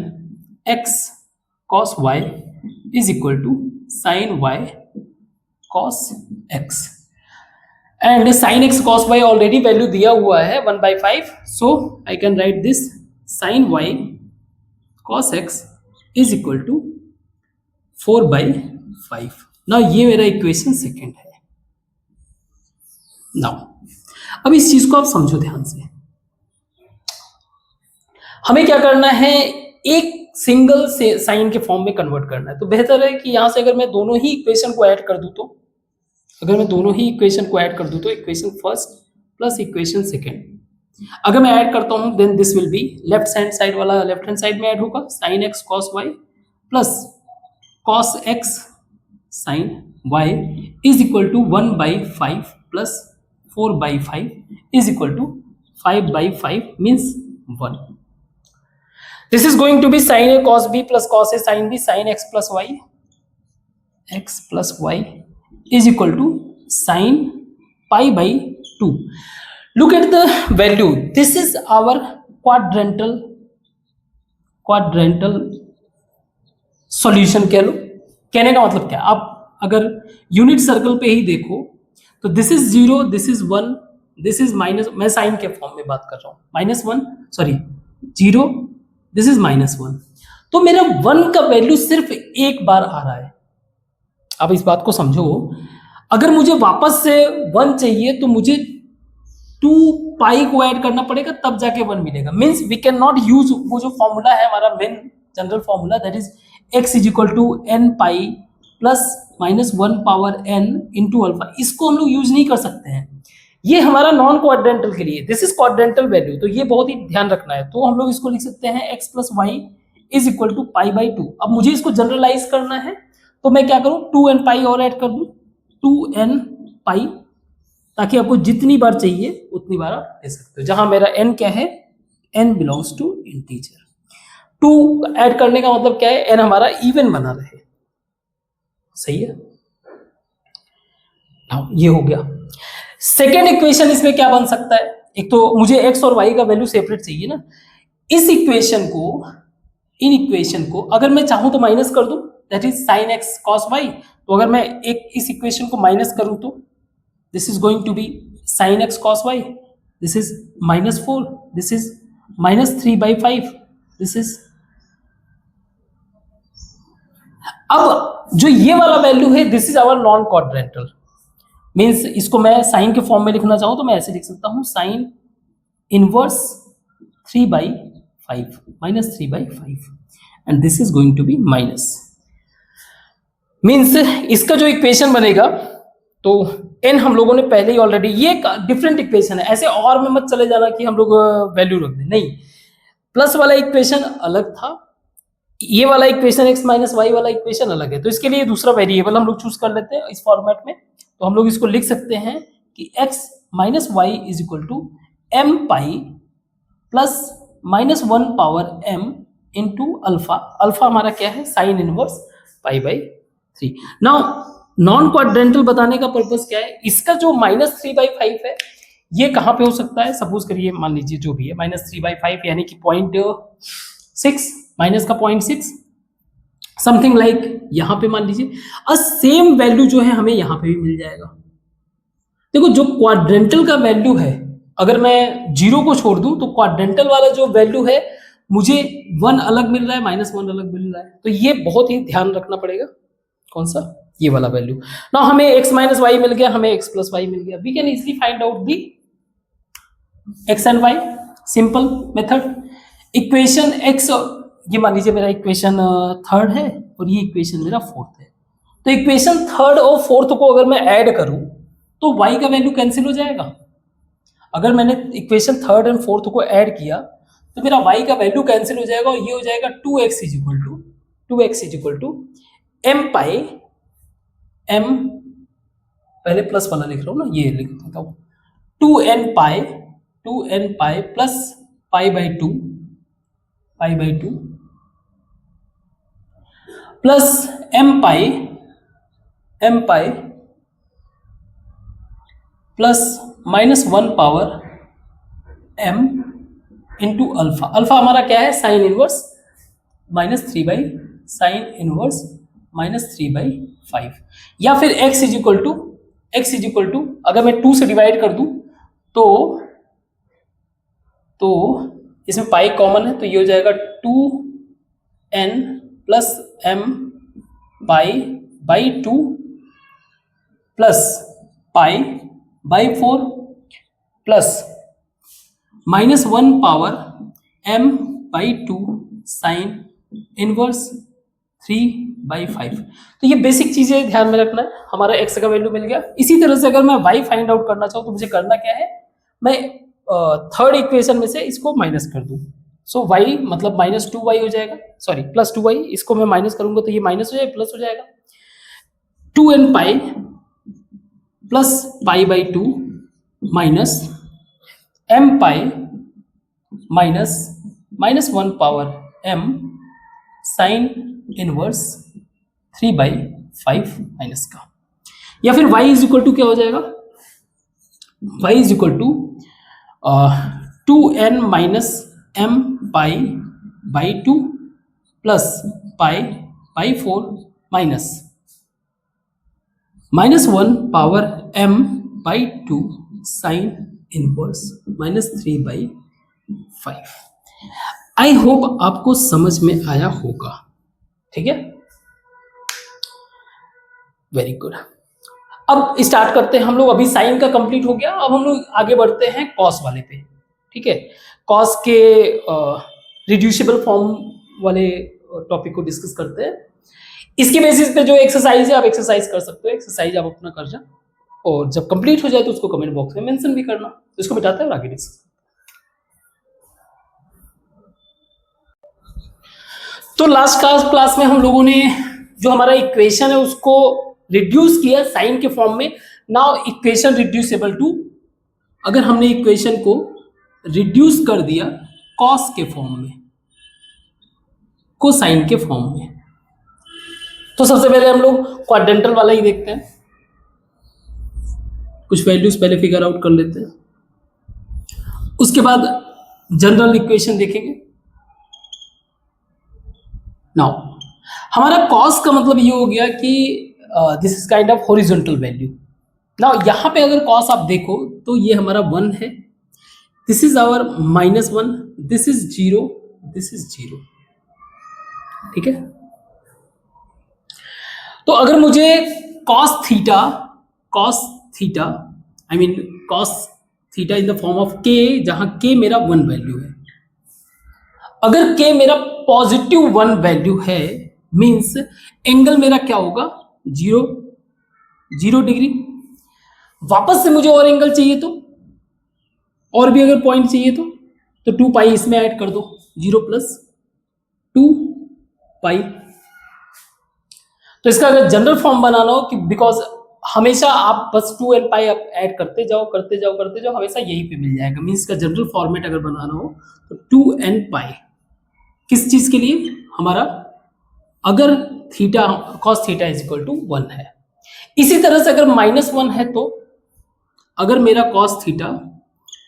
x cos y is equal to sin y cos x। And sin x cos y already value दिया हुआ है 1/5, so I can write this sin y cos x is equal to 4/5। Now ये मेरा इक्वेशन सेकेंड है। नाउ अब इस चीज को आप समझो ध्यान से। हमें क्या करना है? एक सिंगल से साइन के फॉर्म में कन्वर्ट करना है। तो बेहतर है कि यहां से अगर मैं दोनों ही इक्वेशन को ऐड कर दूं तो, equation first plus equation second अगर मैं ऐड करता हूं, then this will be left hand side वाला लेफ्ट हैंड साइड में ऐड होगा, sin x cos y plus cos x sin y is equal to 1/5 plus 4/5 is equal to 5/5 means 1। This is going to be sin a cos b plus cos a sin b sin x plus y is equal to sin pi by 2. Look at the value. This is our quadrantal solution कह लो। कहने का मतलब क्या? आप अगर यूनिट सर्कल पे ही देखो तो this is 0, this is 1, this is minus, मैं साइन के फॉर्म में बात कर रहा हूं, -1 सॉरी 0, दिस इज -1। तो मेरा 1 का वैल्यू सिर्फ एक बार आ रहा है। अब इस बात को समझो, अगर मुझे वापस से 1 चाहिए तो मुझे 2 पाई को ऐड करना पड़ेगा, तब जाके 1 मिलेगा। Means we can not use वो जो फॉर्मूला है हमारा main general formula, that is x is equal to n pi plus minus 1 power n into alpha, इसको हम लोग यूज नहीं कर सकते हैं। ये हमारा नॉन क्वाड्रेंटल के लिए, दिस इज क्वाड्रेंटल वैल्यू, तो ये बहुत ही ध्यान रखना है। तो हम लोग इसको लिख सकते हैं x plus y is equal to pi by 2। अब मुझे इसको जनरलाइज करना है, तो मैं क्या करूं, 2n पाई और ऐड कर दूं, 2n पाई, ताकि आपको जितनी बार चाहिए उतनी बार आप ले सकते हो। जहां मेरा n क्या है, n belongs to integer. 2 add करने का मतलब क्या है, n हमारा इवन बना रहे, सही है। हाँ, ये हो गया। सेकेंड इक्वेशन इसमें क्या बन सकता है, एक तो मुझे x और y का वैल्यू सेपरेट चाहिए ना, इस इक्वेशन को, इन इक्वेशन को अगर मैं चाहूं तो माइनस कर दूं, that is sine x cos y. तो अगर मैं एक इस इक्वेशन को माइनस करूं तो this is going to be sine x cos y, this is -4, this is -3/5, this is, अब जो ये वाला वैल्यू है this is our non quadrantal, मीन्स इसको मैं साइन के फॉर्म में लिखना चाहूं तो मैं ऐसे लिख सकता हूं, sine inverse 3/5 -3/5 and this is going to be minus, मीन्स इसका जो इक्वेशन बनेगा, तो n हम लोगों ने पहले ही ऑलरेडी, ये डिफरेंट इक्वेशन है, ऐसे और में मत चले जाना कि हम लोग वैल्यू रख दें, नहीं, प्लस वाला इक्वेशन अलग था, ये वाला इक्वेशन x माइनस वाई वाला इक्वेशन अलग है। तो इसके लिए दूसरा वेरिएबल हम लोग चूज कर लेते हैं इस फॉर्मेट में। तो हम लोग इसको लिख सकते हैं कि x minus y is equal to m pi plus -1 power m into alpha, alpha हमारा क्या है, sine inverse π/3। Now non quadrantal बताने का पर्पस क्या है, इसका जो -3/5 है ये कहां पे हो सकता है, सपोज करिए मान लीजिए जो भी है -3/5 यानी कि 0.6 माइनस का 0.6 समथिंग लाइक, यहां पे मान लीजिए, और सेम वैल्यू जो है हमें यहां पे भी मिल जाएगा। देखो जो क्वाड्रेंटल का वैल्यू है, अगर मैं 0 को छोड़ दूं तो क्वाड्रेंटल वाला जो वैल्यू है मुझे 1 अलग मिल रहा है, -1 अलग मिल रहा है, तो ये बहुत ही ध्यान रखना पड़ेगा। कौन सा, ये वाला वैल्यू। ना हमें x माइनस वाई मिल गया, हमें x प्लस वाई मिल गया, we can easily find out the x and y, simple method. Equation x, ये मान लीजिए मेरा इक्वेशन थर्ड है और ये इक्वेशन मेरा फोर्थ है, तो इक्वेशन थर्ड और फोर्थ को अगर मैं ऐड करूं तो y का वैल्यू कैंसिल हो जाएगा। अगर मैंने इक्वेशन थर्ड एंड फोर्थ को ऐड किया तो मेरा y का वैल्यू कैंसिल हो जाएगा और ये हो जाएगा 2x is equal to m पाई, m पहले प्लस वाला लिख रहा हूं ना, ये लिख देता हूं, 2n pi plus π/2 plus m pi plus -1 power m into alpha, alpha हमारा क्या है, साइन इनवर्स -3/5, या फिर x इज इक्वल टू अगर मैं 2 से डिवाइड कर दूं तो इसमें पाई कॉमन है, तो ये हो जाएगा 2n प्लस m पाई/2 plus π/4 plus -1 power m/2 sine inverse 3/5। तो ये बेसिक चीजें ध्यान में रखना है। हमारा x का वैल्यू मिल गया। इसी तरह से अगर मैं y फाइंड आउट करना चाहूँ तो मुझे करना क्या है, मैं थर्ड इक्वेशन में से इसको माइनस कर दूं, सो y मतलब -2y हो जाएगा, सॉरी +2y, इसको मैं माइनस करूंगा तो ये माइनस हो जाएगा, प्लस हो जाएगा, 2n pi plus π/2 minus m pi minus -1 power m sine inverse 3/5 minus का, या फिर y इज इक्वल टू क्या हो जाएगा, y is equal to 2n minus m π/2 plus π/4 minus -1 power m/2 sine inverse -3/5। I hope आपको समझ में आया होगा, ठीक है, वेरी गुड। अब स्टार्ट करते हैं हम लोग, अभी साइन का कंप्लीट हो गया, अब हम लोग आगे बढ़ते हैं कॉस वाले पे, ठीक है। कॉस के रिड्यूसिबल फॉर्म वाले टॉपिक को डिस्कस करते हैं। इसके बेसिस पे जो एक्सरसाइज है आप एक्सरसाइज कर सकते हो, एक्सरसाइज आप अपना कर जाए और जब कंप्लीट हो जाए तो उसको कमेंट बॉक्स में मेंशन भी करना, तो इसको मिटाते हैं और आगे डिस्कस। तो लास्ट क्लास में हम लोगों ने जो हमारा इक्वेशन है उसको रिड्यूस किया साइन के फॉर्म में। नाउ इक्वेशन रिड्यूसेबल टू, अगर हमने इक्वेशन को रिड्यूस कर दिया कॉस के फॉर्म में, कोसाइन के फॉर्म में, तो सबसे पहले हम लोग क्वाड्रेंटल वाला ही देखते हैं। कुछ वैल्यूज पहले फिगर आउट कर लेते हैं, उसके बाद जनरल इक्वेशन देखेंगे। नाउ हमारा कॉस का मतलब ये हो गया कि this is kind of horizontal value. Now यहां पे अगर कॉस आप देखो तो ये हमारा 1 है, this is our -1, this is 0, this is 0, ठीक है। तो अगर मुझे cos theta I mean cos theta in the form of k, जहां k मेरा 1 वैल्यू है, अगर k मेरा पॉजिटिव 1 वैल्यू है मींस एंगल मेरा क्या होगा 0 डिग्री। वापस से मुझे और एंगल चाहिए तो, और भी अगर पॉइंट चाहिए तो 2 पाई इसमें ऐड कर दो, 0 + 2 पाई। तो इसका अगर जनरल फॉर्म बनाना हो कि बिकॉज हमेशा आप बस 2n पाई आप ऐड करते जाओ, हमेशा यही पे मिल जाएगा। मीन्स इसका जनरल फॉर्मेट अगर बनाना हो तो 2n पाई किस चीज के लिए, हमारा अगर थीटा cos थीटा = 1 है। इसी तरह से अगर -1 है तो अगर मेरा cos थीटा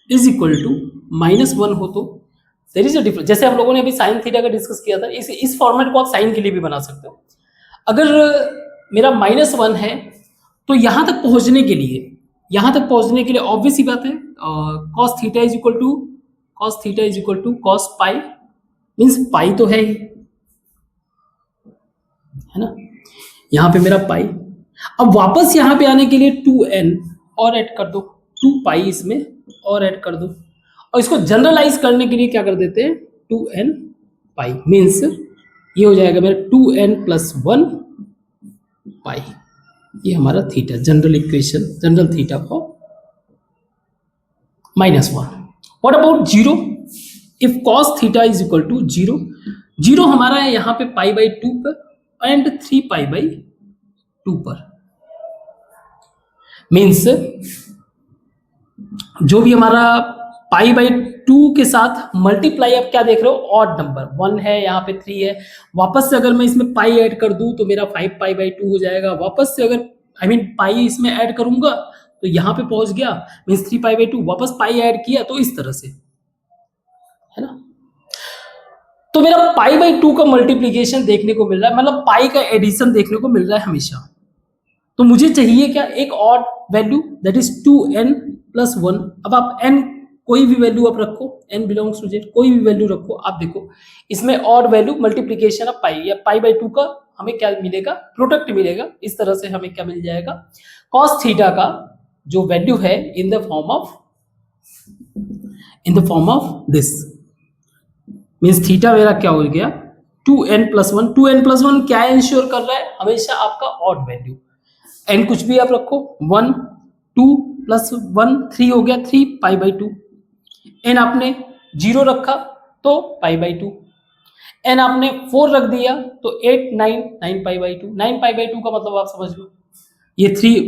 =-1 हो तो देयर इज अ डिफरेंस। जैसे हम लोगों ने अभी sin थीटा का डिस्कस किया था, इस फॉर्मेट को आप साइन के लिए भी बना सकते हो। अगर मेरा -1 है तो यहां तक पहुंचने के लिए ऑब्वियस ही बात है cos थीटा = cos पाई, मीन्स पाई तो है ही, है ना, यहां पे मेरा पाई। अब वापस यहां पे आने के लिए 2n और ऐड कर दो, 2 पाई इसमें और ऐड कर दो, और इसको जनरलाइज करने के लिए क्या कर देते हैं 2n पाई, मीन्स ये हो जाएगा मेरा 2n + 1 पाई। ये हमारा theta general equation, general theta for -1। What about 0? If cos theta = 0, 0 हमारा है यहाँ पे π/2 पर एंड 3 π/2 पर। मीन्स जो भी हमारा π/2 के साथ मल्टीप्लाई, आप क्या देख रहे हो ऑड नंबर, 1 है यहाँ पे 3 है, वापस से अगर मैं इसमें पाई ऐड कर दूं तो मेरा 5 π/2 हो जाएगा। वापस से अगर पाई इसमें ऐड करूंगा तो यहाँ पे पहुंच गया, मीन्स 3 π/2, वापस पाई ऐड किया तो इस तरह से, है ना। तो मेरा π/2 का मल्टीप्लीकेशन देखने को मिल रहा है, मतलब पाई का एडिशन देखने को मिल रहा है हमेशा। तो मुझे चाहिए क्या, एक odd value, that is 2n + 1। अब आप n कोई भी वैल्यू आप रखो, n बिलोंग्स टू z, कोई भी वैल्यू रखो, आप देखो इसमें ऑड वैल्यू मल्टीप्लीकेशन ऑफ पाई या π/2 का हमें क्या मिलेगा, प्रोडक्ट मिलेगा। इस तरह से हमें क्या मिल जाएगा, cos थीटा का जो वैल्यू है in the form of this, means theta मेरा क्या हो गया 2n + 1। 2n + 1 क्या इंश्योर कर रहा है, हमेशा आपका ऑड वैल्यू, n कुछ भी आप रखो, 1 2 + 1 3 हो गया, 3 π/2। n आपने 0 रखा तो π/2, n आपने 4 रख दिया तो 8 9 π/2। 9 π/2 का मतलब आप समझ लो, ये 3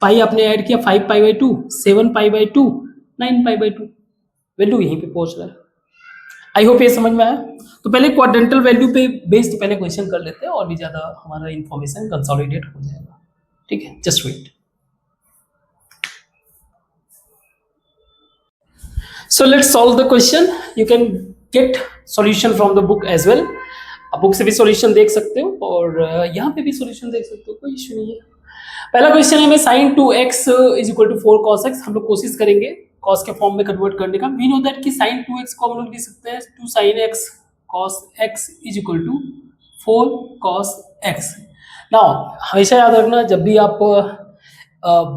पाई आपने ऐड किया, 5 π/2, 7 π/2, 9 π/2, वैल्यू यहीं पे पहुंच रहा है। आई होप ये समझ में आया। तो पहले क्वाड्रेंटल वैल्यू पे बेस्ड पहले क्वेश्चन कर लेते हैं और भी ज्यादा हमारा इंफॉर्मेशन कंसोलिडेट हो जाएगा, ठीक है, just wait. So let's solve the question. You can get solution from the book as well. आप बुक से भी सॉल्यूशन देख सकते हो और यहाँ पे भी सॉल्यूशन देख सकते हो, कोई इशू नहीं है। पहला क्वेश्चन है हमें sin 2x = 4 cos x। हम लोग कोशिश करेंगे cos के फॉर्म में कन्वर्ट करने का। वी नो दैट कि sin 2x को हम लोग लिख सकते हैं 2 sin x cos x = 4 cos x। Now हमेशा याद रखना, जब भी आप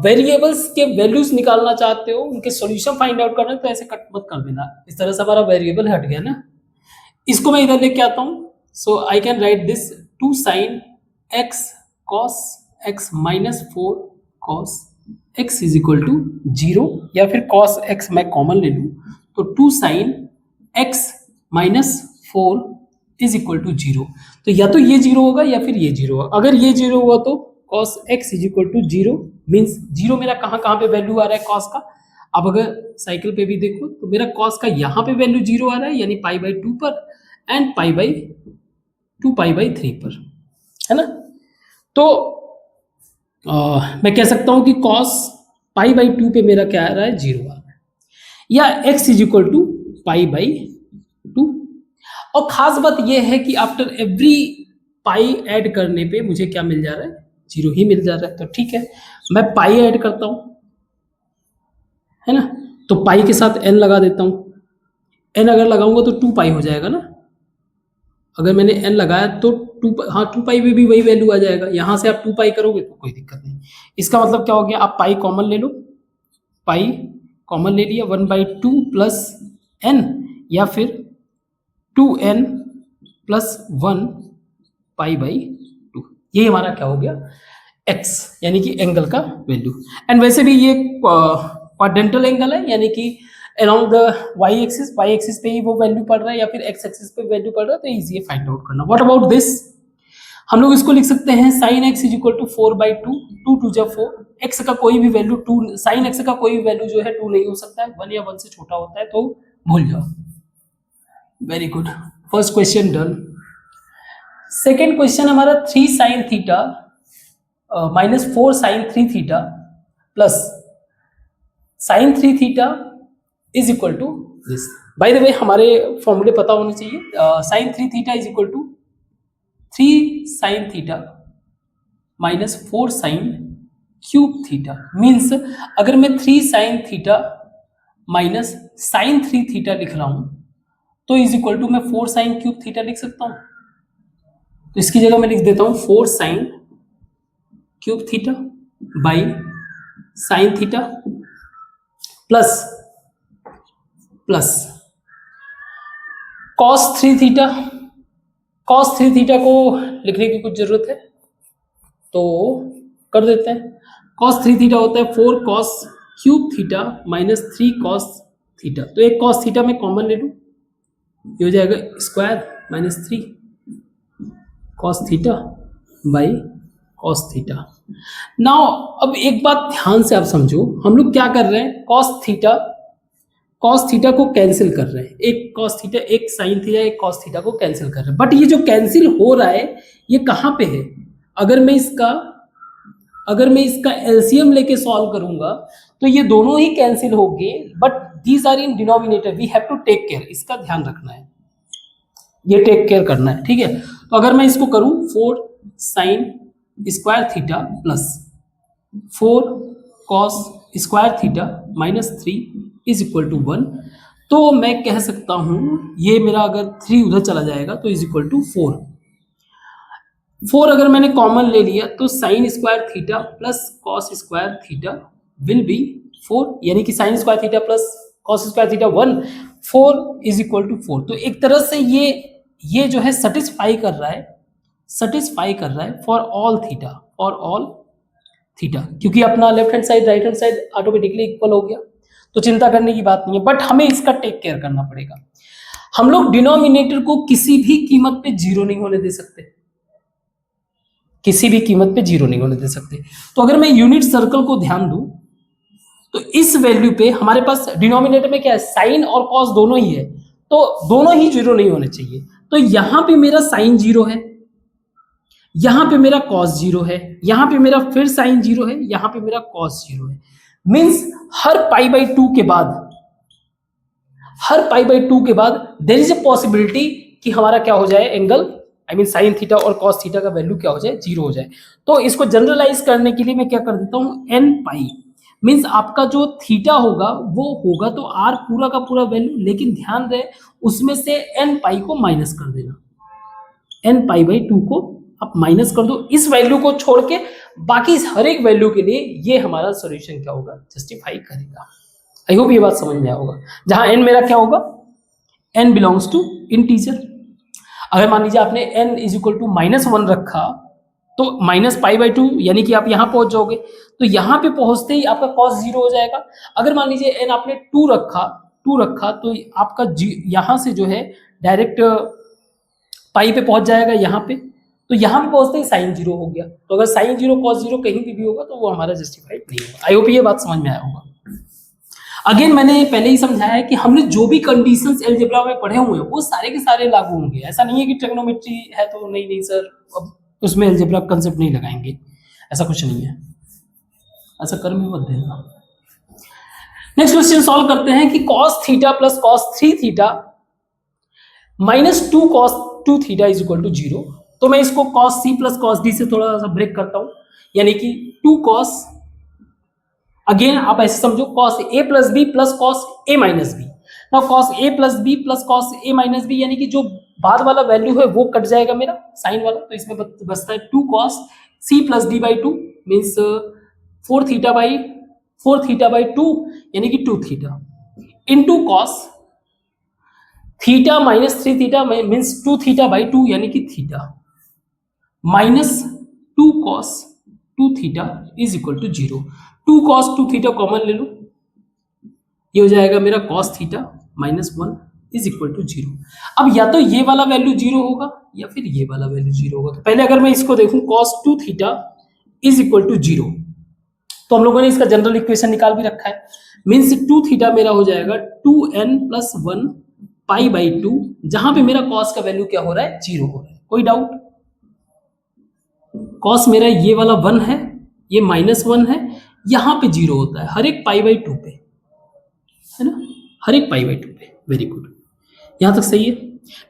वेरिएबल्स के वैल्यूज निकालना चाहते हो, उनके सॉल्यूशन फाइंड आउट करना है, तो ऐसे कट मत कर देना। इस तरह से हमारा वेरिएबल हट गया ना, इसको मैं इधर लेके आता हूँ so I can write this 2 sine x cos x minus 4 cos x is equal to 0, या फिर cos x मैं कॉमन ले लूँ तो 2 sine x minus 4 is equal to 0। तो या तो ये 0 होगा या फिर ये 0 होगा। अगर ये 0 हुआ तो cos x is equal to 0, means 0 मेरा कहाँ कहाँ पे वैल्यू आ रहा है cos का। अब अगर साइकिल पे भी देखो तो मेरा cos का यहाँ पे वैल्यू 0 आ रहा है, यानी पाई बाई 2 पर and pi by 2 pi by 3 पर, है ना। तो मैं कह सकता हूँ कि cos पाई बाई 2 पे मेरा क्या आ रहा है, 0 आ रहा है, या x is equal to pi by 2। और खास बात यह है कि आफ्टर एवरी पाई ऐड करने पे मुझे क्या मिल जा रहा है, 0 ही मिल जा रहा है। तो ठीक है, मैं पाई ऐड करता हूं, है ना। तो पाई के साथ n लगा देता हूं, n अगर लगाऊंगा तो 2 पाई हो जाएगा ना। अगर मैंने n लगाया तो 2 पाई में भी वही वैल्यू आ जाएगा। यहां से आप 2 पाई करोगे तो कोई दिक्कत नहीं। इसका मतलब क्या हो गया, आप पाई कॉमन ले लो, पाई कॉमन ले लिया, 1/2 प्लस n, या फिर 2n प्लस 1 पाई बाई 2। ये हमारा क्या हो गया, x, यानी कि एंगल का वैल्यू। एंड वैसे भी ये क्वाड्रेंटल एंगल है, यानी कि अराउंड द y एक्सिस पे ही वो वैल्यू पड़ रहा है या फिर x एक्सिस पे वैल्यू पड़ रहा है, तो इजी है फाइंड आउट करना। व्हाट अबाउट दिस, हम लोग इसको लिख सकते हैं sin x is equal to 4/2, 2 2 जा 4, x का कोई भी वैल्यू 2, sin x का कोई भी वैल्यू जो है 2 नहीं हो सकता है, 1 या 1 से छोटा होता है, तो भूल जाओ। Very good, first question done. Second question हमारा 3 sin theta minus 4 sin 3 theta plus sin 3 theta is equal to this. By the way हमारे फॉर्मूले पता होने चाहिए। sin 3 theta is equal to 3 sin theta minus 4 sin cube theta. Means अगर मैं 3 sin theta minus sin 3 theta लिख रहा हूं तो इज इक्वल टू मैं 4 sin क्यूब थीटा लिख सकता हूं। तो इसकी जगह मैं लिख देता हूं 4 sin cube theta by sin theta plus cos 3 theta. cos 3 theta को लिखने की कुछ जरूरत है तो कर देते हैं। cos 3 थीटा होता है 4 cos cube theta minus 3 cos theta. तो एक cos थीटा में कॉमन ले लूं, ये हो जाएगा square minus 3 cos theta by cos theta. Now अब एक बात ध्यान से आप समझो, हम लोग क्या कर रहे हैं, cos थीटा को कैंसिल कर रहे हैं। एक cos थीटा, एक sin थीटा, एक cos थीटा को कैंसिल कर रहे हैं। बट ये जो कैंसिल हो रहा है ये कहाँ पे है, अगर मैं इसका एलसीएम लेके सॉल्व करूंगा तो ये दोनों ही कैंसिल होंगे, but these are in denominator, we have to take care, इसका ध्यान रखना है, ये टेक केयर करना है, ठीक है। तो अगर मैं इसको करूं 4 sin square theta plus 4 cos square theta minus 3 is equal to 1, तो मैं कह सकता हूं ये मेरा अगर 3 उधर चला जाएगा तो इज इक्वल टू 4 अगर मैंने कॉमन ले लिया तो sin square theta plus cos square theta will be 4, यानी कि sin square theta plus cos square theta 1, 4 is equal to 4। तो एक तरह से ये जो है सेटिस्फाई कर रहा है फॉर ऑल थीटा, क्योंकि अपना left hand side right hand side automatically equal हो गया, तो चिंता करने की बात नहीं है। बट हमें इसका टेक केयर करना पड़ेगा, हम लोग डिनोमिनेटर को किसी भी कीमत पे जीरो नहीं होने दे सकते, किसी भी कीमत पे जीरो नहीं होने दे सकते। तो अगर मैं यूनिट सर्कल को ध्यान दूं तो इस वैल्यू पे हमारे पास डिनोमिनेटर में क्या है, साइन और कॉस दोनों ही है, तो दोनों ही जीरो नहीं होने चाहिए। तो यहां पे मेरा साइन जीरो है, यहां पे मेरा कॉस जीरो है, यहां पे मेरा फिर साइन जीरो है, यहां पे मेरा कॉस जीरो है। मींस हर पाई बाई 2 के बाद देयर इज ए पॉसिबिलिटी कि हमारा क्या हो जाए, angle I mean sine theta और कॉस थीटा का वैल्यू क्या हो जाए, जीरो हो जाए। तो इसको जनरलाइज करने के लिए मैं क्या कर देता हूं, एन पाई, मीन्स आपका जो थीटा होगा वो होगा तो आर पूरा का पूरा वैल्यू, लेकिन ध्यान रहे उसमें से एन पाई को माइनस कर देना, एन पाई बाई 2 को आप माइनस कर दो, इस वैल्यू को छोड़ के बाकी हर एक वैल्यू के लिए ये हमारा सॉल्यूशन क्या होगा, जस्टिफाई करेगा। आई होप ये बात समझ में आया होगा। जहां एन मेरा क्या होगा, एन बिलोंग्स टू इंटीजर। अगर मान लीजिए आपने n इज इक्वल टू -1 रखा तो -π/2 यानी कि आप यहाँ पहुंच जाओगे, तो यहाँ पे पहुंचते ही आपका cos 0 हो जाएगा। अगर मान लीजिए n आपने 2 रखा तो आपका यहाँ से जो है डायरेक्ट पाई पे पहुंच जाएगा यहाँ पे, तो यहाँ पे पहुंचते ही साइन 0 हो गया। तो अगर साइन 0 cos 0 कहीं भी होगा तो वो हमारा जस्टिफाइड नहीं होगा। आई होप ये बात समझ में आया होगा। अगेन मैंने पहले ही समझाया है कि हमने जो भी कंडीशंस अलजेब्रा में पढ़े हुए हैं वो सारे के सारे लागू होंगे। ऐसा नहीं है कि ट्रिग्नोमेट्री है तो नहीं सर अब उसमें अलजेब्रा कंसेप्ट नहीं लगाएंगे, ऐसा कुछ नहीं है, ऐसा कर में मत देना। नेक्स्ट क्वेश्चन सॉल्व करते हैं कि cos theta plus cos 3 theta minus 2 cos 2 theta is equal to 0। तो मैं इसको cos c plus cos d से थोड़ा सा ब्रेक करता हूं, यानी कि 2 cos, अगेन आप ऐसे समझो cos a plus b plus cos a minus b. Now cos a plus b plus cos a minus b यानी कि जो बाद वाला वैल्यू है वो कट जाएगा मेरा साइन वाला, तो इसमें बचता है 2 cos c plus d by 2 means 4 theta by 2 यानी कि 2 theta into cos theta minus 3 theta means 2 theta by 2 यानी कि theta minus 2 cos 2 theta is equal to 0। 2 cos 2 theta common ले लो, ये हो जाएगा मेरा cos theta minus 1 is equal to 0। अब या तो ये वाला वैल्यू 0 होगा या फिर ये वाला वैल्यू 0 होगा। तो पहले अगर मैं इसको देखूं cos 2 theta is equal to 0, तो हम लोगों ने इसका जनरल इक्वेशन निकाल भी रखा है, मीन्स 2 थीटा मेरा हो जाएगा 2n प्लस 1 पाई बाई 2, जहां पे मेरा cos का वैल्यू क्या हो रहा है 0 हो रहा है। कोई डाउट? cos मेरा ये वाला 1 है, ये -1 है, यहां पे 0 होता है हर एक पाई बाई 2 पे, है ना, हर एक पाई बाई 2 पे। वेरी गुड, यहां तक सही है।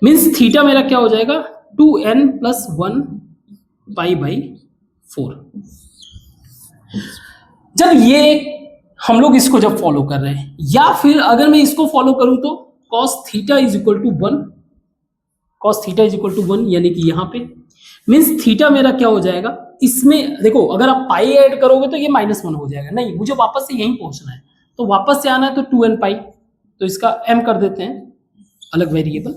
मीन्स थीटा मेरा क्या हो जाएगा 2n प्लस 1 पाई बाई 4। जब ये हम लोग इसको जब फॉलो कर रहे हैं, या फिर अगर मैं इसको फॉलो करूं तो cos theta is equal to 1, cos theta is equal to 1 यानी कि यहां पे मीन्स थीटा मेरा क्या हो जाएगा, इसमें देखो अगर आप पाई ऐड करोगे तो ये -1 हो जाएगा। नहीं, मुझे वापस से यहीं पहुंचना है, तो वापस से आना है तो 2n पाई, तो इसका m कर देते हैं अलग वेरिएबल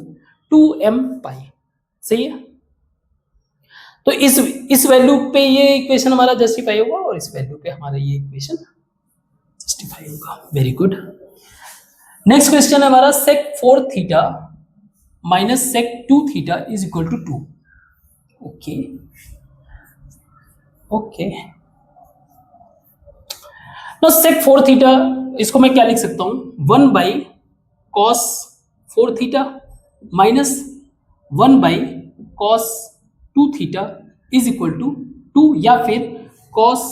2m पाई, सही है। तो इस वैल्यू पे ये इक्वेशन हमारा जस्टिफाई होगा और इस वैल्यू पे हमारा ये इक्वेशन जस्टिफाई होगा। Very good. नेक्स्ट क्वेश्चन है हमारा sec 4 theta minus sec 2 theta is equal to 2। Okay okay, now sec 4 theta इसको मैं क्या लिख सकता हूं 1 by cos 4 theta minus 1 by cos 2 theta is equal to 2, या फिर cos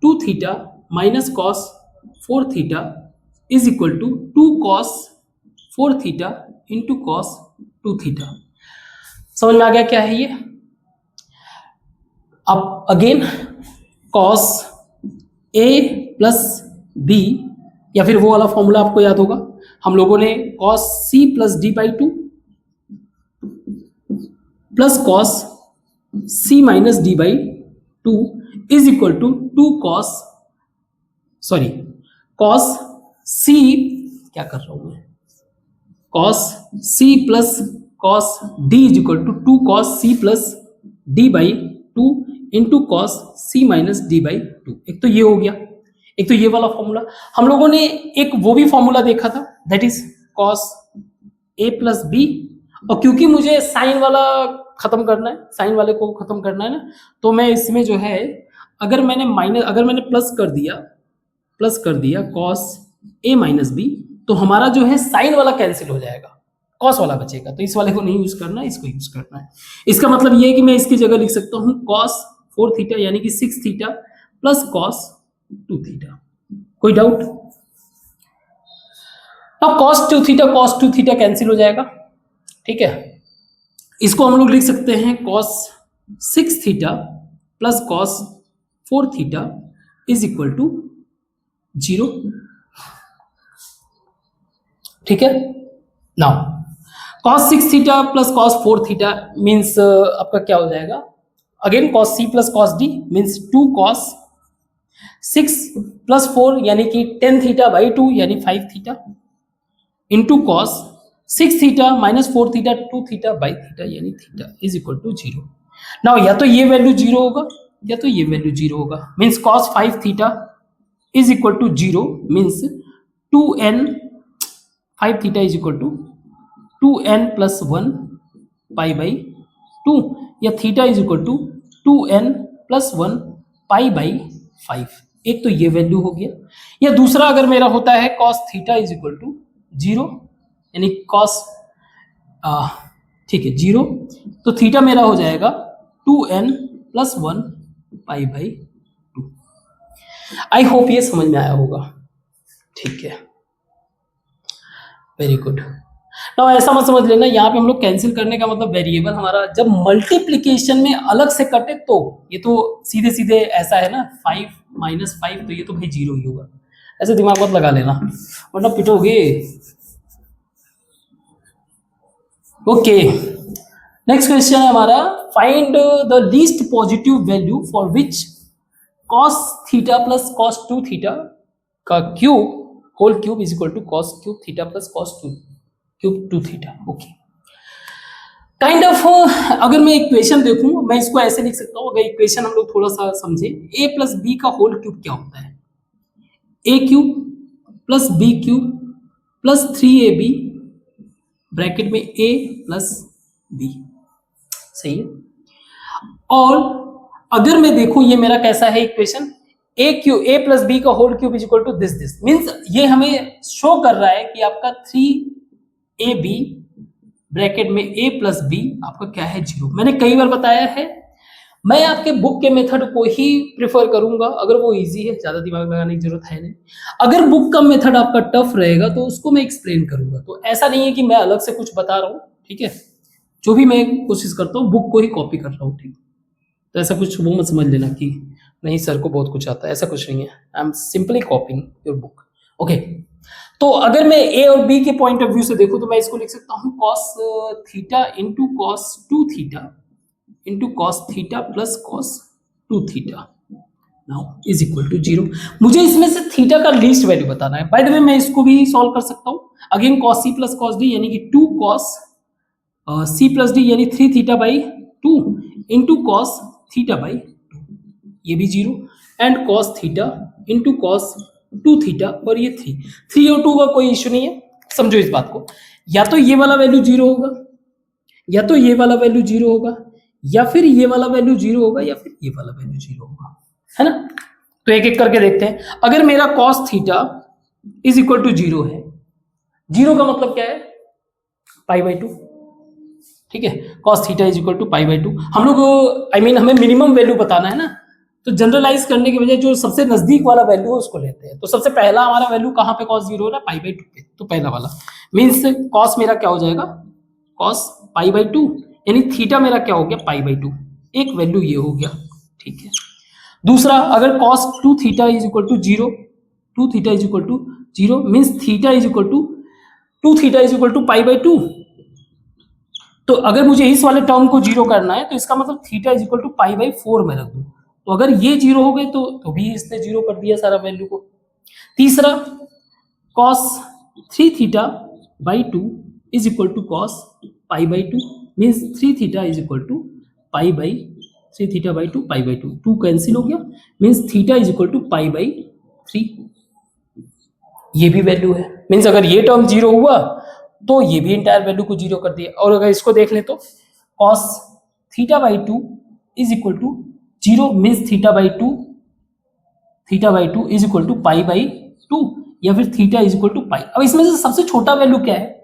2 theta minus cos 4 theta is equal to 2 cos 4 theta into cos 2 theta. समझ में आ गया क्या है ये? अब again cos a plus b, या फिर वो वाला फॉर्मूला आपको याद होगा, हम लोगों ने cos c plus d by 2 plus cos c minus d by 2 is equal to 2 cos c, क्या कर रहा हूं मैं, cos c plus cos d is equal to 2 cos c plus d by 2 into cos c minus d by 2। एक तो ये हो गया, एक तो ये वाला फॉर्मूला। हम लोगों ने एक वो भी फॉर्मूला देखा था, that is cos a plus b, और क्योंकि मुझे साइन वाला खत्म करना है, साइन वाले को खत्म करना है ना, तो मैं इसमें जो है अगर मैंने प्लस कर दिया cos a माइनस बी, तो हमारा जो है साइन वाला कैंसिल हो जाएगा, cos वाला बचेगा। तो इस वाले को नहीं यूज करना है, इसको यूज करना है। इसका मतलब ये है कि मैं इसकी जगह लिख सकता हूं cos 4 थीटा यानी कि 6 थीटा प्लस cos 2 थीटा। कोई डाउट? अब cos 2 थीटा कैंसिल हो जाएगा, ठीक है। इसको हम लोग लिख सकते हैं cos 6 theta plus cos 4 theta is equal to 0, ठीक है। Now cos 6 theta plus cos 4 theta means आपका क्या हो जाएगा, again cos c plus cos d means 2 cos 6 plus 4 यानी कि 10 थीटा बाई 2 यानी 5 theta into cos 6 theta minus 4 theta 2 theta by theta यानी theta is equal to 0। Now या तो ये वैल्यू 0 होगा या तो ये वैल्यू 0 होगा, means cos 5 theta is equal to 0, means 2n 5 theta is equal to 2n plus 1 pi by 2, या theta is equal to 2n plus 1 pi by 5। एक तो ये वैल्यू हो गया, या दूसरा अगर मेरा होता है cos theta is equal to 0, यानी कॉस ठीक है 0, तो थीटा मेरा हो जाएगा 2n plus 1 pi by 2। I hope ये समझ में आया होगा, ठीक है, वेरी गुड। नाउ ऐसा मत समझ लेना यहाँ पे हम लोग कैंसिल करने का मतलब वेरिएबल हमारा जब मल्टीप्लिकेशन में अलग से कटे तो ये तो सीधे सीधे ऐसा है ना 5 माइनस 5, तो ये तो भाई 0 ही होगा, ऐसे दिमाग मत लगा लेना वरना पिटोगे। ओके, नेक्स्ट क्वेश्चन है हमारा, find the least positive value for which cos theta plus cos 2 theta का cube whole cube is equal to cos cube theta plus cos 2 cube 2 theta. Okay, kind of अगर मैं इक्वेशन देखूं मैं इसको ऐसे लिख सकता हूं, अगर इक्वेशन हम लोग थोड़ा सा समझे, a प्लस बी का होल क्यूब क्या होता है, a cube plus b cube plus 3ab bracket में a प्लस बी, सही है। और अगर मैं देखूं ये मेरा कैसा है इक्वेशन, a प्लस बी का whole cube is equal to this means ये हमें शो कर रहा है कि आपका 3ab ब्रैकेट में a प्लस बी आपका क्या है 0। मैंने कई बार बताया है मैं आपके बुक के मेथड को ही प्रेफर करूंगा, अगर वो इजी है, ज्यादा दिमाग लगाने की जरूरत है नहीं। अगर बुक का मेथड आपका टफ रहेगा तो उसको मैं एक्सप्लेन करूंगा, तो ऐसा नहीं है कि मैं अलग से कुछ बता रहा हूँ, ठीक है, जो भी मैं कोशिश करता हूँ बुक को ही कॉपी कर रहा हूँ, ठीक। तो ऐसा कुछ वो मत समझ लेना कि नहीं सर को बहुत कुछ आता है, ऐसा कुछ नहीं है, I am simply कॉपिंग your book. Okay, तो अगर मैं ए और बी के पॉइंट ऑफ व्यू से देखूं तो मैं इसको लिख सकता हूं cos theta into cos 2 theta into cos theta plus cos 2 theta now is equal to 0। मुझे इसमें से थीटा का लीस्ट वैल्यू बताना है। बाय द वे मैं इसको भी सॉल्व कर सकता हूं, again cos c plus cos d यानी कि 2 कॉस सी प्लस डी यानी 3 theta by 2 into cos theta by 2, ये भी 0, and cos theta into cos 2 theta, और ये 3 और 2 का कोई इश्यू नहीं है, समझो इस बात को, या तो ये वाला वैल्यू 0 होगा या तो ये वाला वैल्यू 0 होगा या फिर ये वाला वैल्यू 0 होगा या फिर ये वाला वैल्यू 0 होगा, है ना। तो एक एक करके देखते हैं। अगर मेरा cos theta is equal to 0 है, 0 का मतलब क्या है, पाई बाई 2, ठीक है, cos theta is equal to pi by 2। हम लोग हमें मिनिमम वैल्यू बताना है ना, तो जनरलाइज करने के बजाय जो सबसे नजदीक वाला वैल्यू है उसको लेते हैं। तो सबसे पहला हमारा वैल्यू कहाँ पे कॉस 0 हो रहा है, पाई बाई 2 पे, तो पहला वाला मीन्स कॉस मेरा क्या हो जाएगा, कॉस पाई बाई 2, यानी थीटा मेरा क्या हो गया, पाई बाई 2, एक वैल्यू ये हो गया, ठीक है। दूसरा, अगर cos 2 theta is equal to 0, 2 theta is equal to 0 means theta is equal to 2 theta is equal to pi by 2। तो अगर मुझे इस वाले टर्म को 0 करना है तो इसका मतलब theta is equal to pi by 4 में रख दूं, तो अगर ये 0 हो गए तो भी इसने 0 कर दिया सारा वैल्यू को। तीसरा, cos 3 theta by 2 is equal to cos pi by 2 means 3 theta is equal to pi by 3 theta by 2 pi by 2, 2 cancel हो गया means theta is equal to pi by 3, ये भी वैल्यू है। मीन्स अगर ये टर्म 0 हुआ तो ये भी इंटायर वैल्यू को 0 कर दिया। और अगर इसको देख ले तो cos theta by 2 is equal to 0 means theta by 2 is equal to pi by 2, या फिर theta is equal to pi. अब इसमें से सबसे छोटा वैल्यू क्या है,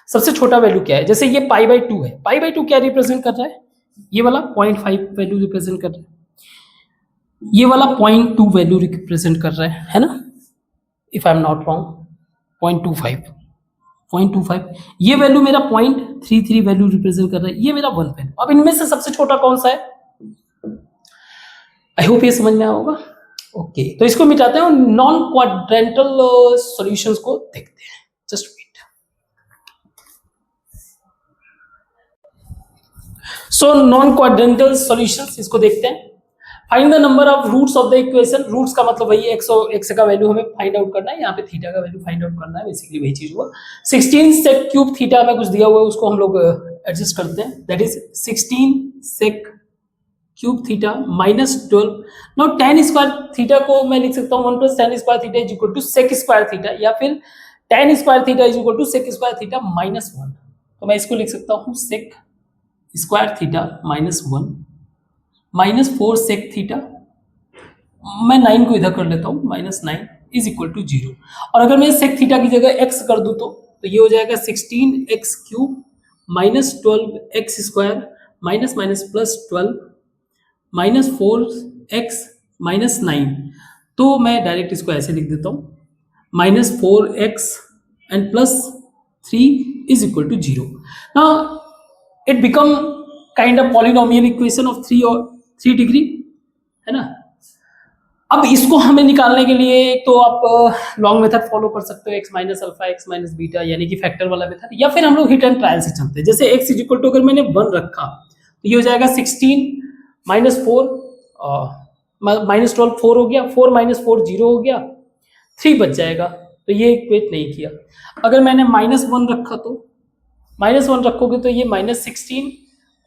सबसे छोटा वैल्यू क्या है, जैसे ये पाई बाई 2 है, पाई बाई 2 क्या रिप्रेजेंट कर रहा है, ये वाला 0.5 वैल्यू रिप्रेजेंट कर रहा है, ये वाला 0.2 वैल्यू रिप्रेजेंट कर रहा है ना, if I am not wrong 0.25, ये वैल्यू मेरा 0.33 वैल्यू रिप्रेजेंट कर रहा है, ये मेरा 1 वैल्यू। अब इनमें से सबसे छोटा कौन सा है, आई होप ये समझ में आया होगा। ओके, तो इसको मिटाते हैं और नॉन क्वाड्रेंटल सॉल्यूशंस को देखते हैं, just wait. So non quadrantal solutions इसको देखते हैं। Find the number of roots of the equation. Roots का मतलब वही एक्स और एक्स का वैल्यू हमें फाइंड आउट करना है, यहाँ पे थीटा का वैल्यू फाइंड आउट करना है, बेसिकली वही चीज हुआ। 16 सेक क्यूब थीटा में कुछ दिया हुआ है, उसको हम लोग एडजस्ट करते हैं। That is 16 sec cube theta minus 12। Now tan square theta को मैं लिख सकता हूँ 1 plus tan square theta is equal to sec square theta, या फिर tan square theta is equal to sec square theta minus 1। तो मैं इसको लिख सकता हूँ sec square theta minus 1 minus 4 sec theta, मैं 9 को इधर कर लेता हूँ, माइनस 9 इज इक्वल टू 0। और अगर मैं सेक थीटा की जगह x कर दूँ तो ये हो जाएगा 16x cube minus 12x square minus minus plus 12 minus 4x minus 9। तो मैं डायरेक्ट इसको ऐसे लिख देता हूँ, minus 4x and plus 3 is equal to 0। Now it become kind of polynomial equation of 3 degree, है ना। अब इसको हमें निकालने के लिए एक तो आप लॉन्ग मेथड फॉलो कर सकते हो, x minus alpha x minus beta, यानी कि फैक्टर वाला मेथड, या फिर हम लोग हिट एंड ट्रायल से चलते हैं। जैसे x इज इक्वल टू अगर मैंने 1 रखा तो ये हो जाएगा 16 माइनस 4 माइनस 12 4 हो गया, 4 माइनस 4 0 हो गया, 3 बच जाएगा। तो ये इक्वेट नहीं किया। अगर मैंने माइनस 1 रखा तो माइनस 1 रखोगे तो ये माइनस 16,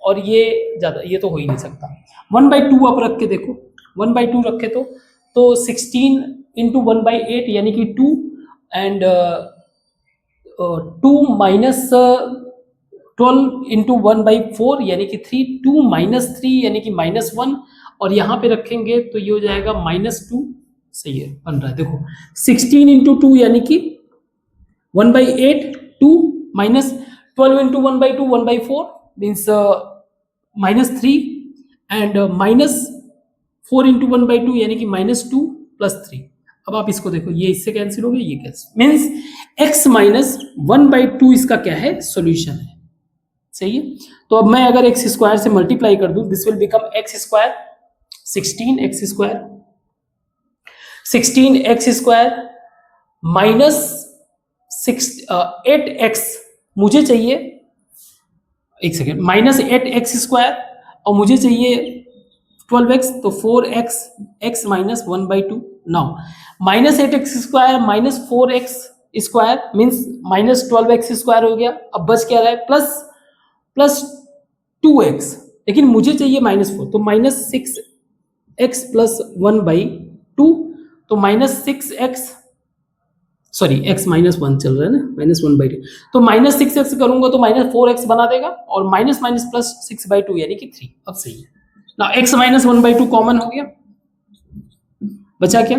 और ये ज़्यादा, ये तो हो ही नहीं सकता। 1/2 आप रख के देखो, 1/2 रखे तो 16 इंटू 1/8 यानी कि 2, एंड 2 माइनस 12 इंटू 1/4 यानी कि 3, 2 माइनस 3 यानी कि माइनस 1, और यहाँ पे रखेंगे तो ये हो जाएगा -2। सही है, बन रहा है, देखो 16 इंटू 2 यानी कि 1/8, 2 minus 12 into 1/2 1/4 means -3, and minus 4 into 1/2 यानी कि -2 प्लस 3। अब आप इसको देखो, ये इससे कैंसिल हो गया, ये कैंसिल, मीन्स x माइनस 1/2 इसका क्या है, सॉल्यूशन है। सही है। तो अब मैं अगर x स्क्वायर से मल्टीप्लाई कर दूं, this will become x square 16x square, 16x square minus 8x, मुझे चाहिए, एक सेकेंड, माइनस 8x स्क्वायर और मुझे चाहिए 12x, तो 4x x minus 1/2। Now minus 8x square minus 4x square means minus 12x square हो गया। अब बच क्या रहा है, प्लस 2x, लेकिन मुझे चाहिए -4, तो माइनस 6x प्लस 1/2, तो minus 6x, sorry x minus 1 चल रहा है ना, -1/2, तो माइनस 6x करूंगा तो -4x बना देगा, और माइनस माइनस प्लस 6/2 यानी कि 3। अब सही है ना, x माइनस 1/2 कॉमन हो गया, बचा क्या,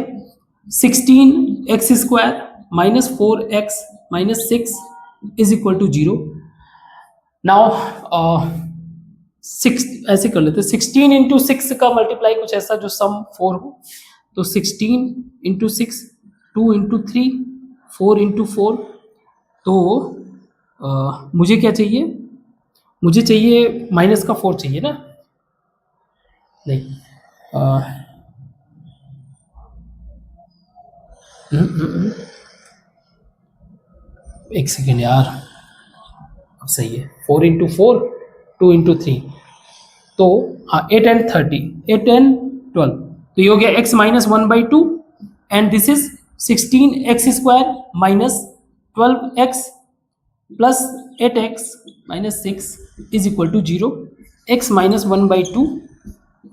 16x square minus 4x minus 6 is equal to 0। Now 6 ऐसे कर लेते हैं, 16 इंटू 6 का मल्टीप्लाई कुछ ऐसा जो सम 4 हो, तो 16 इंटू 6, 2 इंटू 3, 4 इंटू 4, तो मुझे क्या चाहिए, मुझे चाहिए माइनस का 4 चाहिए ना, नहीं एक सेकेंड यार, अब सही है, 4 इंटू 4, 2 इंटू 3, तो 8 एंड 30, 8 एंड 12, तो ये हो गया x minus 1/2, and this is 16x square minus 12x plus 8x minus 6 is equal to 0। x minus 1/2,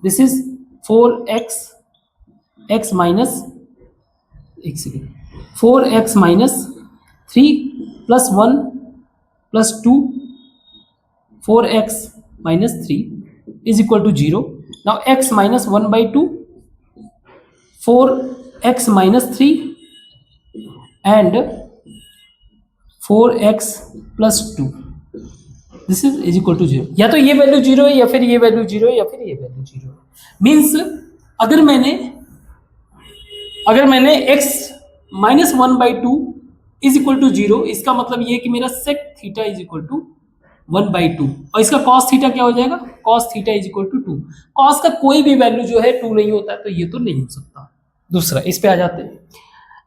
this is 4x, x minus, एक second, 4x minus 3 plus 1 plus 2, 4x minus 3 is equal to 0। Now x minus 1/2, 4x minus 3 and 4x plus 2, this is equal to 0। या तो ये वैल्यू 0 है, या फिर ये वैल्यू 0 है, या फिर ये वैल्यू 0 है। मीन्स अगर मैंने x minus 1/2 is equal to 0, इसका मतलब ये कि मेरा sec theta is equal to 1/2, और इसका कॉस थीटा क्या हो जाएगा, cos theta is equal to 2। Cos का कोई भी वैल्यू जो है 2 नहीं होता है, तो ये तो नहीं हो सकता। दूसरा, इस पे आ जाते हैं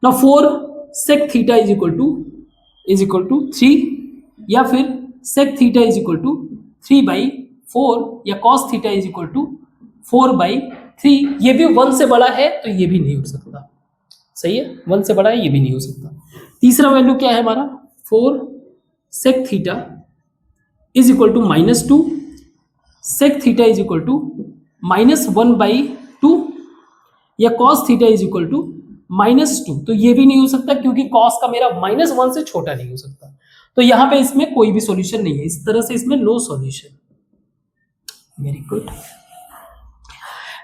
ना, 4 sec theta is equal to 3, या फिर sec theta is equal to 3/4, या cos theta is equal to 4/3। 3, ये भी 1 से बड़ा है तो ये भी नहीं हो सकता, सही है, 1 से बड़ा है ये भी नहीं हो सकता। तीसरा वैल्यू क्या है हमारा, 4 sec theta is equal to -2, sec theta is equal to -1/2 या cos theta is equal to -2, तो ये भी नहीं हो सकता क्योंकि cos का मेरा -1 से छोटा नहीं हो सकता, तो यहां पे इसमें कोई भी सॉल्यूशन नहीं है, इस तरह से इसमें no solution. Very good.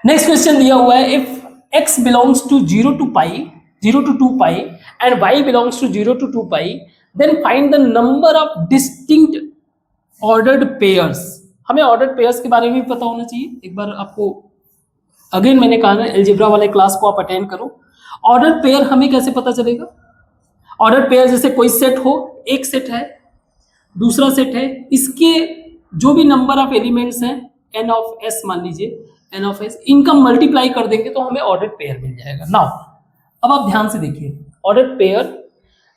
Next question दिया हुआ है, if x belongs to 0 to to pi and y belongs to 0 to 2 pi, then find the number of distinct ordered pairs. हमें ऑर्डर्ड पेयर्स के बारे में भी पता होना चाहिए, एक बार आपको अगेन मैंने कहा ना अलजेब्रा वाले क्लास को आप अटेंड करो। ऑर्डर्ड पेयर हमें कैसे पता चलेगा, ऑर्डर्ड पेयर जैसे कोई सेट हो, एक सेट है दूसरा सेट है, इसके जो भी नंबर ऑफ एलिमेंट्स हैं n ऑफ s मान लीजिए n ऑफ s, इनका मल्टीप्लाई कर देंगे तो हमें ऑर्डर्ड पेयर मिल जाएगा। नाउ अब आप ध्यान से देखिए, ordered pair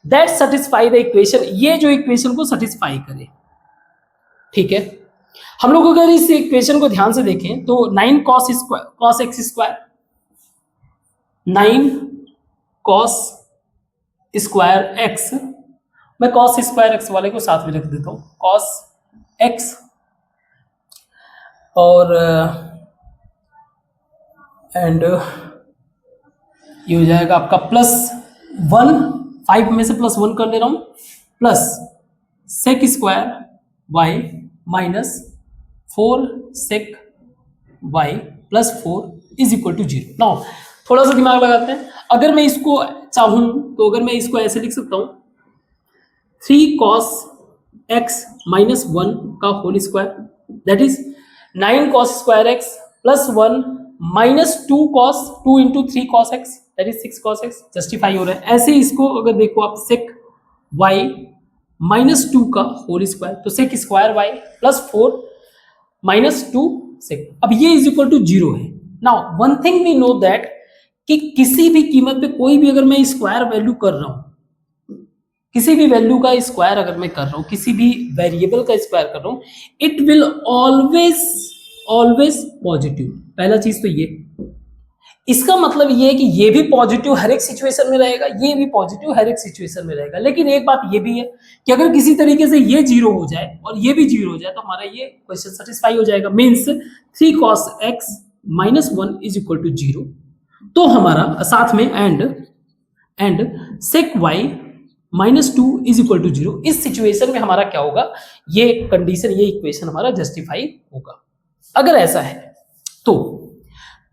that satisfy the equation, ये जो इक्वेशन को सेटिस्फाई करे, ठीक है। हम लोग अगर इस इक्वेशन को ध्यान से देखें तो 9 cos x square, 9 cos square x, मैं cos स्क्वायर x वाले को साथ में लिख देता हूं, cos x, और एंड ये हो जाएगा आपका +1, 5 में से +1 कर ले रहा हूं, plus sec square y minus 4 sec y plus 4 is equal to 0। Now थोड़ा सा दिमाग लगाते हैं, अगर मैं इसको चाहूं तो अगर मैं इसको ऐसे लिख सकता हूं, 3 cos x माइनस 1 का whole square, that is 9 cos square x plus 1 minus 2 cos 2 into 3 cos x, that is 6 cos x, justify हो रहा है। ऐसे इसको अगर देखो आप sec y माइनस 2 का होल स्क्वायर, तो sec square y plus 4 minus 2 sec, अब ये इज इक्वल टू 0 है। Now one thing we know that कि किसी भी कीमत पे कोई भी अगर मैं स्क्वायर वैल्यू कर रहा हूं, किसी भी वैल्यू का स्क्वायर अगर मैं कर रहा हूं, किसी भी वेरिएबल का स्क्वायर कर रहा हूं, इट विल ऑलवेज पॉजिटिव। पहला चीज तो ये, इसका मतलब ये है कि ये भी पॉजिटिव हर एक सिचुएशन में रहेगा, ये भी पॉजिटिव हर एक सिचुएशन में रहेगा। लेकिन एक बात ये भी है कि अगर किसी तरीके से ये 0 हो जाए और ये भी 0 हो जाए तो हमारा ये क्वेश्चन सेटिस्फाई हो जाएगा। Means 3 cos x minus 1 is equal to 0, तो हमारा साथ में and sec y minus 2 is equal to 0, इस सिचुएशन में हमारा क्या होगा, ये कंडीशन, ये इक्वेशन हमारा जस्टिफाई होगा। अगर ऐसा है तो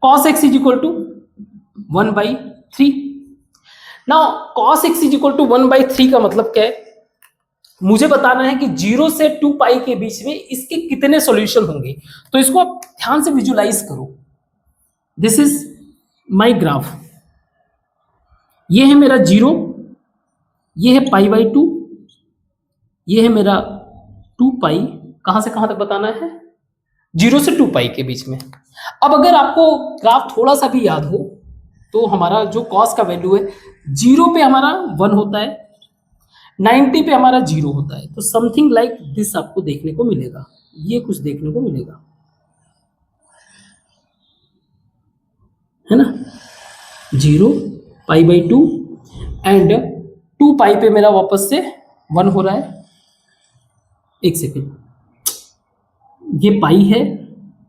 cos x is equal to 1/3। Now cos x is equal to 1/3 का मतलब क्या है, मुझे बताना है कि 0 से 2 पाई के बीच में इसके कितने सॉल्यूशन होंगे। तो इसको आप ध्यान से विजुलाइज करो, दिस इज माय ग्राफ, ये है मेरा 0, ये है π/2, ये है मेरा 2 पाई, कहां से कहां तक बताना है, 0 से 2 पाई के बीच में। अब अगर आपको ग्राफ थोड़ा सा भी याद हो तो हमारा जो cos का वैल्यू है 0 पे हमारा 1 होता है, 90 पे हमारा 0 होता है, तो समथिंग लाइक दिस आपको देखने को मिलेगा, ये कुछ देखने को मिलेगा, है ना, 0 π/2 एंड 2 पाई पे मेरा वापस से 1 हो रहा है। एक सेकेंड, ये पाई है,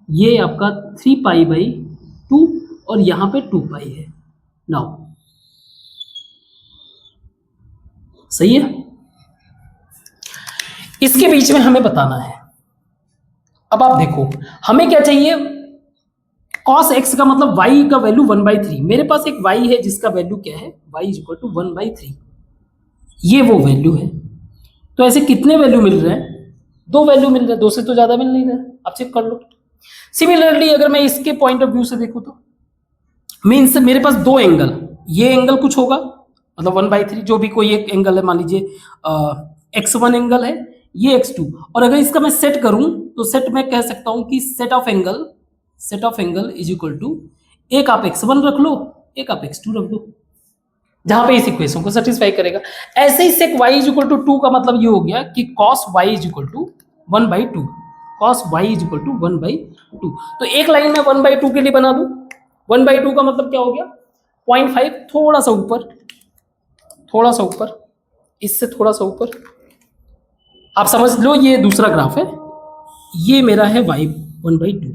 ये आपका 3 π/2 और यहां पे 2 पाई है। नाउ सही है, इसके बीच में हमें बताना है। अब आप देखो हमें क्या चाहिए, cos x का मतलब y का वैल्यू 1/3, मेरे पास एक y है जिसका वैल्यू क्या है, y इज इक्वल टू 1/3, ये वो वैल्यू है। तो ऐसे कितने वैल्यू मिल रहे हैं, 2 वैल्यू मिल रहे हैं, 2 से तो ज्यादा मिल नहीं रहे, आप चेक कर लो। सिमिलरली अगर मैं इसके पॉइंट ऑफ व्यू से देखूं तो मीन्स मेरे पास 2 एंगल, ये एंगल कुछ होगा मतलब 1/3, जो भी कोई एक एंगल है, मान लीजिए x1 एंगल है, ये x2, और अगर इसका मैं सेट करूं तो सेट में कह सकता हूं कि set of angle is equal to, एक आप x1 रख लो, एक आप x2 रख दो, जहां पे इस इक्वेशन को सेटिस्फाई करेगा। ऐसे ही sec y is equal to 2 का मतलब ये हो गया कि cos y is equal to 1/2, cos y is equal to 1/2। तो एक लाइन में 1/2 के लिए बना दूं, 1/2 का मतलब क्या हो गया 0.5, थोड़ा सा ऊपर, इससे थोड़ा सा ऊपर। आप समझ लो ये दूसरा ग्राफ है, ये मेरा है y 1/2।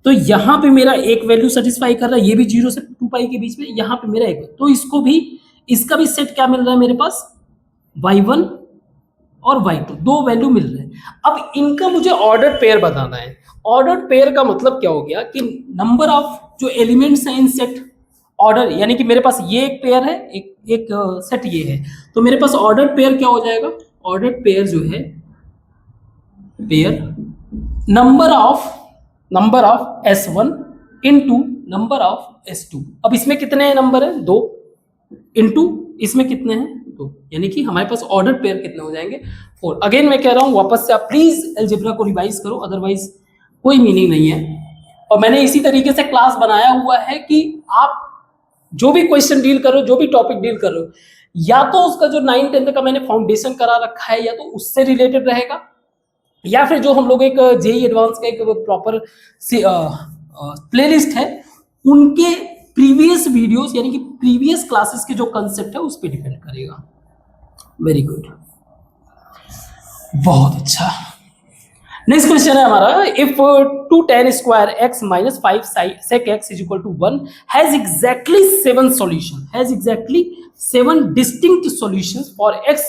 तो यहाँ पे मेरा एक वैल्यू सेटिस्फाई कर रहा है, ये भी 0 से 2 पाई के बीच में, यहाँ पे मेरा एक, तो इसको भी, इसका भी सेट क्या मिल रहा है मेरे पास, y1 और y2, दो वैल्यू मिल रहे हैं। अब इनका मुझे ऑर्डर पेयर बताना है। ऑर्डर पेयर का मतलब क्या हो गया कि नंबर ऑफ जो एलिमेंट्स हैं इन सेट ऑर्डर, यानी कि मेरे पास ये एक पेयर है, एक सेट ये है, तो मेरे पास ऑर्डर पेयर क्या हो जाएगा, ऑर्डर पेयर जो है, pair number of S1 into number of S2। अब इसमें कितने नंबर है, 2, इनटू इसमें कितने हैं, 2, यानी कि हमारे पास ऑर्डर पेयर कितने हो जाएंगे, 4। अगेन मैं कह रहा हूं वापस से आप प्लीज अलजेब्रा को रिवाइज करो, अदरवाइज कोई मीनिंग नहीं है। और मैंने इसी तरीके से क्लास बनाया हुआ है कि आप जो भी क्वेश्चन डील करो, जो भी टॉपिक डील करो, या तो उसका जो 9-10 का मैंने फाउंडेशन करा रखा है, या तो उससे रिलेटेड रहेगा, या फिर जो हम लोग एक जेई एडवांस का एक प्रॉपर प्लेलिस्ट है, उनके प्रीवियस वीडियोस यानी कि प्रीवियस क्लासेस के जो कंसेप्ट है उस पर डिपेंड करेगा। वेरी गुड, बहुत अच्छा। नेक्स्ट क्वेश्चन है हमारा, if 2 tan square x minus 5 sec x is equal to 1 has exactly 7 solution, has exactly 7 distinct solutions for x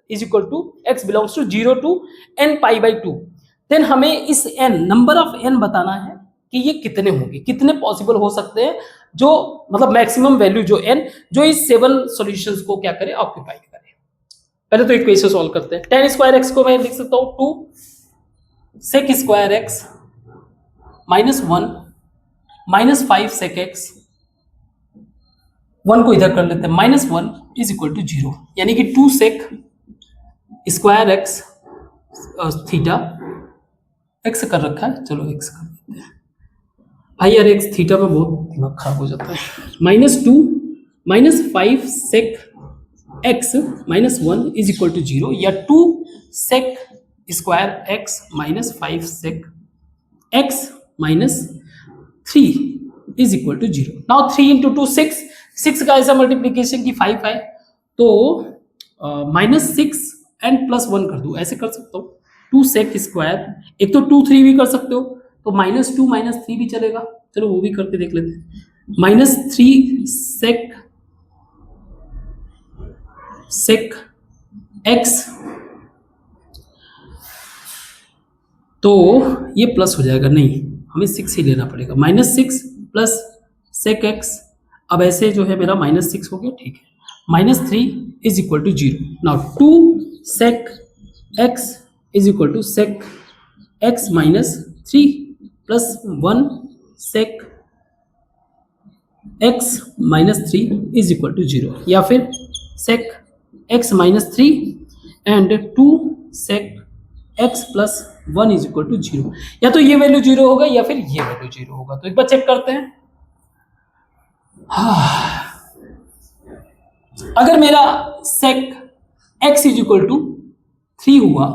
is equal to x belongs to 0 to n π/2, then हमें इस n नंबर ऑफ n बताना है कि ये कितने होंगे, कितने पॉसिबल हो सकते हैं, जो मतलब मैक्सिमम वैल्यू जो n जो इस 7 सॉल्यूशंस को क्या करे, ऑक्यूपाई करे। पहले तो इक्वेशन सॉल्व करते हैं। tan स्क्वायर x को मैं लिख सकता हूं 2 sec square x minus 1 minus 5 sec x, 1 को इधर कर लेते हैं, माइनस 1 इज इक्वल टू 0, यानी कि 2 sec square x theta, x कर रखा है, चलो x कर देते हैं भाई, यार x थीटा में बहुत दिमाग खराब हो जाता है। -2 -5 sec x minus 1 is equal to 0, या 2 sec square x minus 5 sec x minus 3 is equal to 0। Now 3 into 2 6 का ऐसा मल्टीप्लीकेशन की 5 है, तो -6 एंड +1 कर दूं, ऐसे कर सकता हूँ 2 sec स्क्वायर, एक तो 2 3 भी कर सकते हो, तो -2 -3 भी चलेगा, चलो वो भी करके देख लेते हैं। -3 sec x, तो ये प्लस हो जाएगा, नहीं हमें 6 ही लेना पड़ेगा, -6 प्लस sec x, अब ऐसे जो है मेरा -6 हो गया, ठीक है, -3 is equal to 0। Now 2 sec x is equal to sec x minus 3 plus 1 sec x minus 3 is equal to 0, या फिर sec x minus 3 and 2 sec x plus 1 is equal to 0, या तो ये वैल्यू 0 होगा या फिर ये वैल्यू 0 होगा। तो एक बार चेक करते हैं। अगर मेरा sec x is equal to 3 हुआ,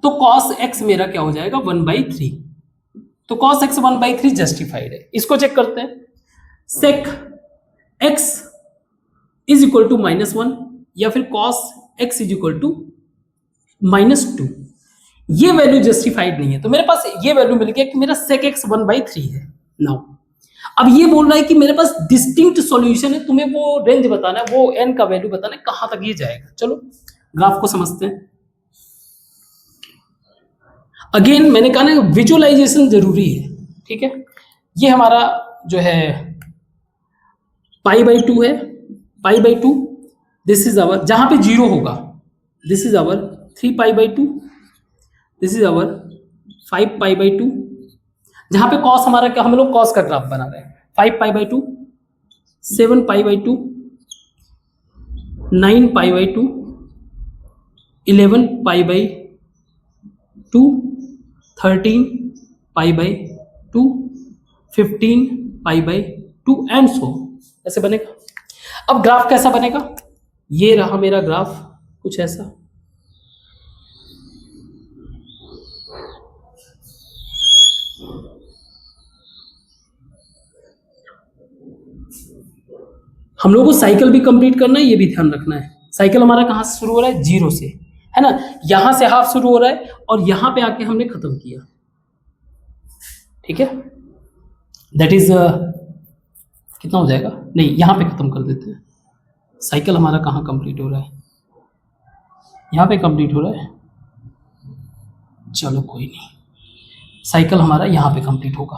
तो cos x मेरा क्या हो जाएगा, 1/3, तो cos x 1/3 जस्टिफाइड है। इसको चेक करते हैं, sec x is equal to -1, या फिर cos x is equal to -2, ये वैल्यू जस्टिफाइड नहीं है, तो मेरे पास ये वैल्यू मिल गया कि मेरा sec x 1/3 है। नाउ अब ये बोल रहा है कि मेरे पास डिस्टिंक्ट सॉल्यूशन है, तुम्हें वो रेंज बताना है, वो n का वैल्यू बताना है, कहां तक ये जाएगा। चलो ग्राफ को समझते हैं। अगेन मैंने कहा ना विजुअलाइजेशन जरूरी है, ठीक है। ये हमारा जो है π/2 है, π/2, दिस इज आवर, जहां पे 0 होगा this is our 3 π/2, this is our 5 π/2, जहां पे cos हमारा क्या, हम लोग cos का ग्राफ बना रहे हैं, 5 π/2, 7 π/2, 9 π/2, 11 π/2, 13 π/2, 15 π/2 एंड सो, ऐसे बनेगा। अब ग्राफ कैसा बनेगा, ये रहा मेरा ग्राफ कुछ ऐसा, हम लोगों को साइकिल भी कंप्लीट करना है, ये भी ध्यान रखना है। साइकिल हमारा कहाँ से शुरू हो रहा है? 0 से, है ना। यहां से हाफ शुरू हो रहा है और यहां पे आके हमने खत्म किया, ठीक है। दैट इज कितना हो जाएगा? नहीं, यहां पे खत्म कर देते हैं। साइकिल हमारा कहाँ कंप्लीट हो रहा है? यहाँ पे कंप्लीट हो रहा है। चलो कोई नहीं, साइकिल हमारा यहाँ पे कंप्लीट होगा।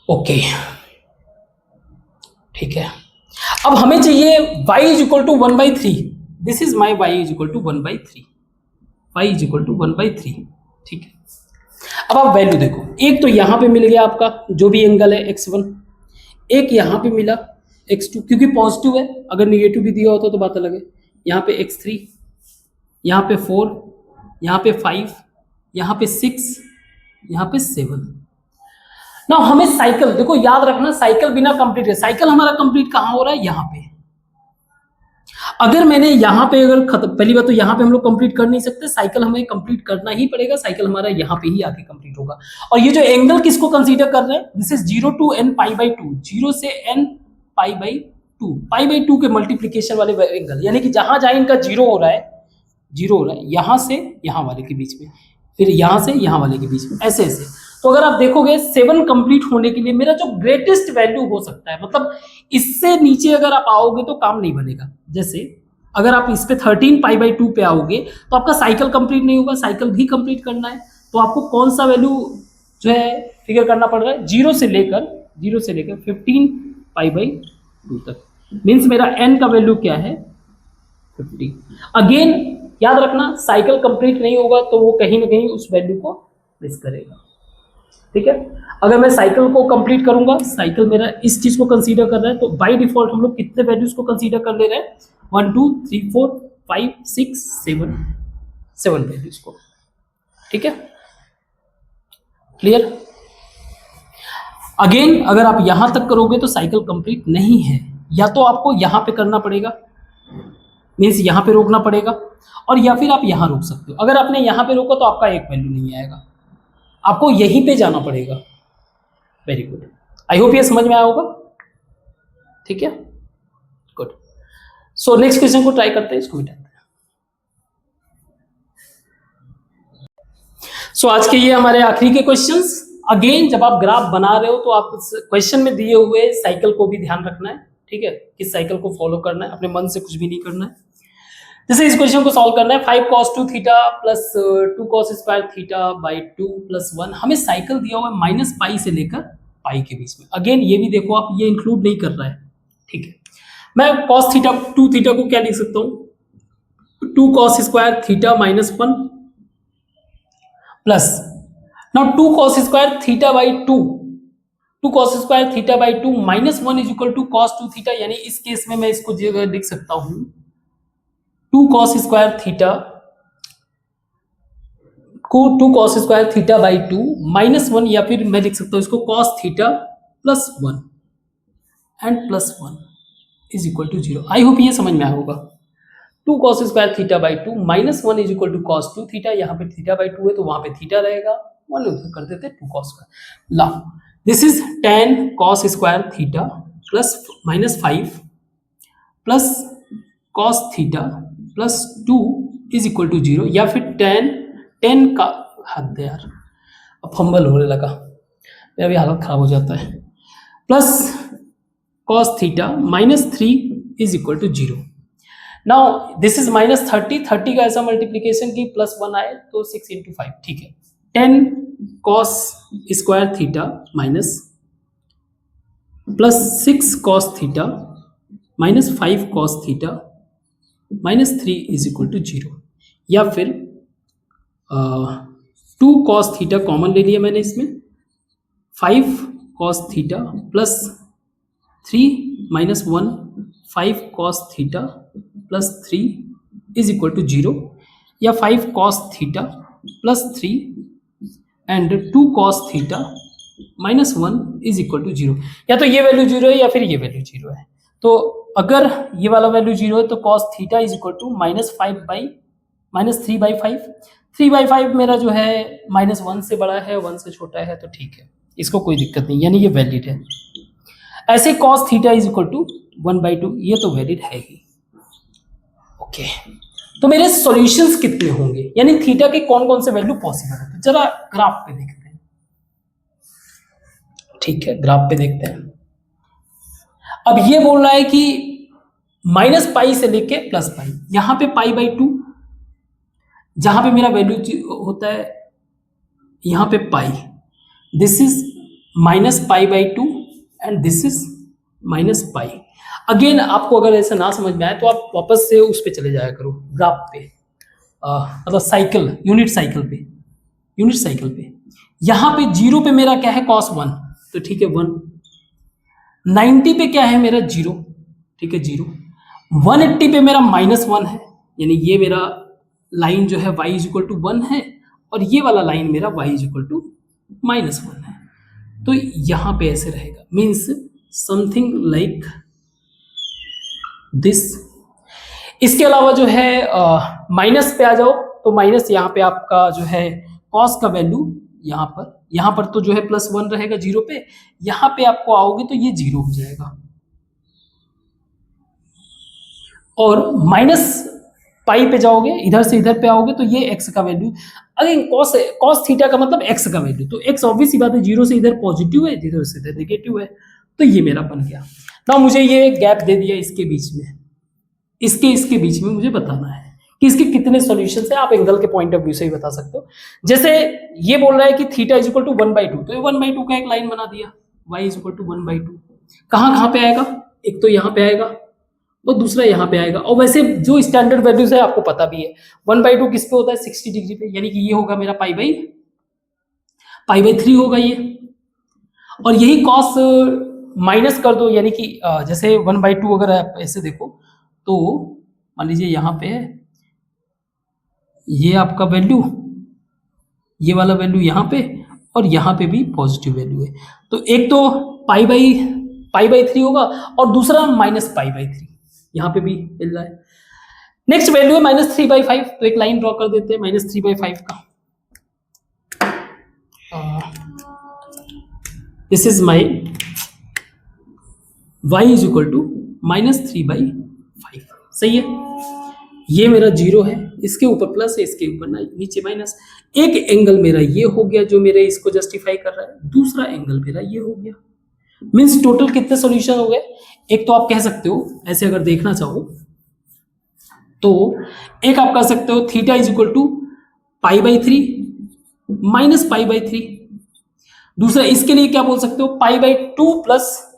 ओके, ठीक है। अब हमें चाहिए y is equal to 1/3। This is my y is equal to 1/3, y is equal to 1/3, ठीक है। अब आप वैल्यू देखो, एक तो यहां पे मिल गया आपका जो भी एंगल है x1, एक यहां पे मिला x2, क्योंकि पॉजिटिव है, अगर निगेटिव भी दिया होता तो बात अलग है। यहाँ पे x3, यहाँ पे 4, यहाँ पे 5, यहाँ पे 6, यहाँ पे 7। ना हमें साइकिल देखो, याद रखना साइकिल बिना कंप्लीट है। साइकिल हमारा कंप्लीट कहाँ हो रहा है? यहाँ पे। अगर मैंने यहाँ पे अगर पहली बात तो यहाँ पे हम लोग कंप्लीट कर नहीं सकते, साइकिल हमें कंप्लीट करना ही पड़ेगा। साइकिल हमारा यहाँ पे ही आके कंप्लीट होगा। और ये जो एंगल किसको कंसीडर कर रहे हैं? दिस इज 0 to n π/2, 0 से n π/2, π/2 के मल्टीप्लीकेशन वाले एंगल, यानी कि जहां जहां इनका 0 हो रहा है, 0 हो रहा है, यहां से यहां वाले के बीच में, फिर यहां से यहां वाले के बीच में, ऐसे ऐसे। तो अगर आप देखोगे 7 कंप्लीट होने के लिए मेरा जो ग्रेटेस्ट वैल्यू हो सकता है, मतलब इससे नीचे अगर आप आओगे तो काम नहीं बनेगा। जैसे अगर आप इस पे 13 π/2 पे आओगे तो आपका साइकिल कंप्लीट नहीं होगा। साइकिल भी कंप्लीट करना है तो आपको कौन सा वैल्यू जो है फिगर करना पड़ रहा है? 0 से लेकर 15 π/2 तक। मीन्स मेरा n का वैल्यू क्या है? 50। अगेन याद रखना, साइकिल कंप्लीट नहीं होगा तो वो कहीं ना कहीं उस वैल्यू को मिस करेगा, ठीक है। अगर मैं साइकिल को कंप्लीट करूंगा, साइकिल मेरा इस चीज को कंसीडर कर रहा है, तो बाय डिफॉल्ट हम लोग कितने वैल्यूज को कंसीडर कर ले रहे हैं? 1 2 3 4 5 6 7 वैल्यूज को, ठीक है। क्लियर? अगेन अगर आप यहां तक करोगे तो साइकिल कंप्लीट नहीं है, या तो आपको यहां पे करना पड़ेगा, मीन्स यहां पे रोकना पड़ेगा, और या फिर आप यहां रोक सकते हो। अगर आपने यहां पे रोका तो आपका एक वैल्यू नहीं आएगा, आपको यहीं पे जाना पड़ेगा। वेरी गुड, आई होप ये समझ में आया होगा, ठीक है। गुड। सो नेक्स्ट क्वेश्चन को ट्राई करते हैं, इसको मिटाते हैं। सो आज के ये हमारे आखिरी के क्वेश्चंस। अगेन जब आप ग्राफ बना रहे हो तो आप क्वेश्चन में दिए हुए साइकिल को भी ध्यान रखना है, ठीक है। किस साइकिल को फॉलो करना है, अपने मन से कुछ भी नहीं करना है। जैसे इस क्वेश्चन को सॉल्व करना है, 5 cos 2 theta plus 2 cos square theta by 2 plus 1। हमें साइकिल दिया हुआ है माइनस पाई से लेकर पाई के बीच में। अगेन ये भी देखो आप, ये इंक्लूड नहीं कर रहा है, ठीक है। मैं cos थीटा 2 थीटा को क्या लिख सकता हूँ? 2 cos square theta minus 1 plus now 2 cos square theta by 2, 2 cos square theta by 2 minus 1 is equal to cos 2 theta. यानी इस केस में मैं इसको जगह लिख सकता हूं 2 cos स्क्वायर थीटा को 2 cos square theta by 2 minus 1, या फिर मैं लिख सकता हूं इसको cos theta plus 1 and plus 1 is equal to 0। I hope ये समझ में आया होगा। 2 cos square theta by 2 minus 1 is equal to cos 2 theta. यहाँ पे थीटा बाई 2 है तो वहां पे थीटा रहेगा, 1 कर देते 2 cos स्क्वायर। ला this is tan cos square theta plus minus 5 plus cos theta plus 2 is equal to 0, या फिर tan का हद यार, अब फंबल होने लगा, मेरा भी हालत खराब हो जाता है, plus cos theta minus 3 is equal to 0। Now this is minus 30 का ऐसा मल्टीप्लीकेशन की प्लस 1 आए तो 6 इंटू 5, ठीक है। 10 cos square theta minus plus 6 cos theta minus 5 cos theta minus 3 is equal to 0, या फिर 2 cos थीटा कॉमन ले लिया मैंने इसमें, 5 cos theta plus 3 minus 1 5 cos theta plus 3 is equal to 0, या 5 cos theta plus 3 and 2 cos theta minus 1 is equal to 0। या तो ये वैल्यू 0 है या फिर ये वैल्यू 0 है। तो अगर ये वाला वैल्यू 0 है तो cos theta is equal to minus 3/5। 3/5 मेरा जो है माइनस 1 से बड़ा है, 1 से छोटा है, तो ठीक है, इसको कोई दिक्कत नहीं, यानी ये वैलिड है। ऐसे cos theta is equal to 1/2, ये तो वैलिड है ही। ओके, तो मेरे सॉल्यूशंस कितने होंगे, यानी थीटा के कौन कौन से वैल्यू पॉसिबल है, तो जरा ग्राफ पे देखते हैं। ठीक है, ग्राफ पे देखते हैं। अब ये बोल रहा है कि -पाई से लेके +पाई, यहां पे π/2, जहां पे मेरा वैल्यू होता है यहां पे pi, this is -π/2 and this is -पाई। अगेन आपको अगर ऐसा ना समझ में आए तो आप वापस से उस पे चले जाया करो, ग्राफ पे, मतलब साइकिल, यूनिट साइकिल पे यहां पे 0 पे मेरा क्या है cos 1, तो ठीक है 1। 90 पे क्या है मेरा 0, ठीक है 0। 180 पे मेरा -1 है, यानी ये मेरा लाइन जो है y इज इक्वल टू 1 है, और ये वाला लाइन मेरा y इज इक्वल टू -1 है। तो यहां पे ऐसे रहेगा, मीन्स समथिंग लाइक दिस। इसके अलावा जो है माइनस पे आ जाओ, तो माइनस यहाँ पे आपका जो है कॉस का वैल्यू यहाँ पर तो जो है +1 रहेगा 0 पे, यहाँ पे आपको आओगे तो ये 0 हो जाएगा, और -पाई पे जाओगे, इधर से इधर पे आओगे तो ये x का वैल्यू, अगेन कॉस थीटा का मतलब x का वैल्यू, तो x ऑब्वियस सी बात है 0 से इधर पॉजिटिव है, इधर से इधर नेगेटिव है, तो ये मेरा बन गया। ना मुझे ये गैप दे दिया इसके बीच में, इसके बीच में मुझे बताना है कि इसके कितने सॉल्यूशंस है। आप एंगल के पॉइंट ऑफ व्यू से ही बता सकते हो। जैसे ये बोल रहा है कि थीटा इज इक्वल टू 1/2, तो ये 1/2 का एक लाइन बना दिया, y इज इक्वल टू 1/2। कहाँ पे आएगा, एक तो यहाँ पे आएगा और दूसरा यहाँ पे आएगा, और वैसे जो स्टैंडर्ड वैल्यूज है आपको पता भी है, 1/2 किस पे होता है 60 डिग्री पे, यानी कि ये होगा मेरा π/3 होगा ये, और यही कॉस माइनस कर दो, यानी कि जैसे 1/2 अगर आप ऐसे देखो तो मान लीजिए यहाँ पे है ये आपका वैल्यू, ये वाला वैल्यू यहाँ पे, और यहाँ पे भी पॉजिटिव वैल्यू है, तो एक तो π/3 होगा और दूसरा -π/3 यहाँ पे भी मिल रहा है। नेक्स्ट वैल्यू है -3/5, तो एक लाइन ड्रॉ कर देते हैं -3/5 का। This is my y is equal to -3/5, सही है। ये मेरा 0 है, इसके ऊपर प्लस है, इसके ऊपर नीचे माइनस। एक एंगल मेरा ये हो गया जो मेरे इसको जस्टिफाई कर रहा है, दूसरा एंगल मेरा ये हो गया, मीन्स टोटल कितने सॉल्यूशन हो गए। एक तो आप कह सकते हो ऐसे अगर देखना चाहो तो एक आप कह सकते हो थीटा इज इक्वल टू π/3 -π/3। दूसरा इसके लिए क्या बोल सकते हो π/2 प्लस,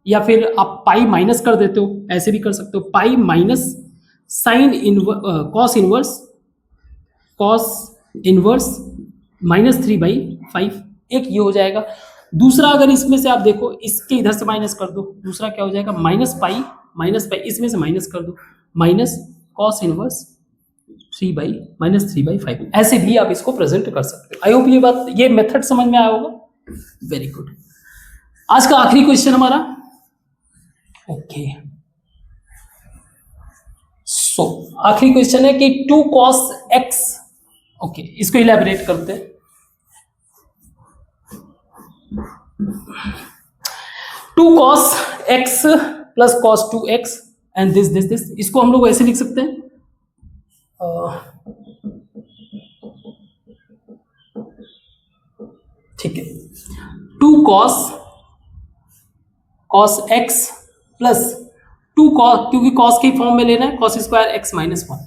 या फिर आप पाई माइनस कर देते हो, ऐसे भी कर सकते हो pi minus sine cos inverse -3/5, एक ये हो जाएगा। दूसरा अगर इसमें से आप देखो, इसके इधर से माइनस कर दो, दूसरा क्या हो जाएगा -पाई, इसमें से माइनस कर दो, माइनस कॉस इनवर्स -3/5, ऐसे भी आप इसको प्रेजेंट कर सकते हो। आई होप ये मेथड समझ में आया होगा। Very good. आज का आखिरी क्वेश्चन हमारा, ओके सो आखिरी क्वेश्चन है कि 2 cos x, ओके इसको इलेबोरेट करते हैं। 2 cos x plus cos 2x and this, इसको हम लोग ऐसे लिख सकते हैं, ठीक है 2 cos x प्लस 2 cos, क्योंकि cos के फॉर्म में लेना है, cos स्क्वायर x -1,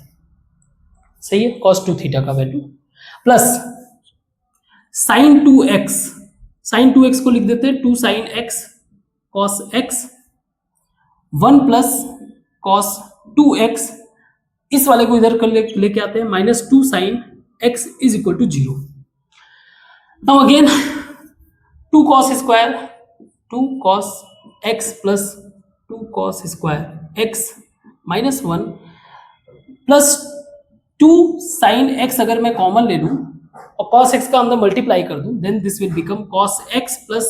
सही है, cos 2 थीटा का वैल्यू, प्लस sin 2x को लिख देते हैं 2 sin x cos x, 1 plus cos 2x, इस वाले को इधर कर लेके आते हैं -2 sin x is equal to 0। Now again 2 cos x plus 2 cos square x -1 plus 2 sin x, अगर मैं कॉमन ले लूं और cos x का अंदर मल्टीप्लाई कर दूं, then this will become cos x plus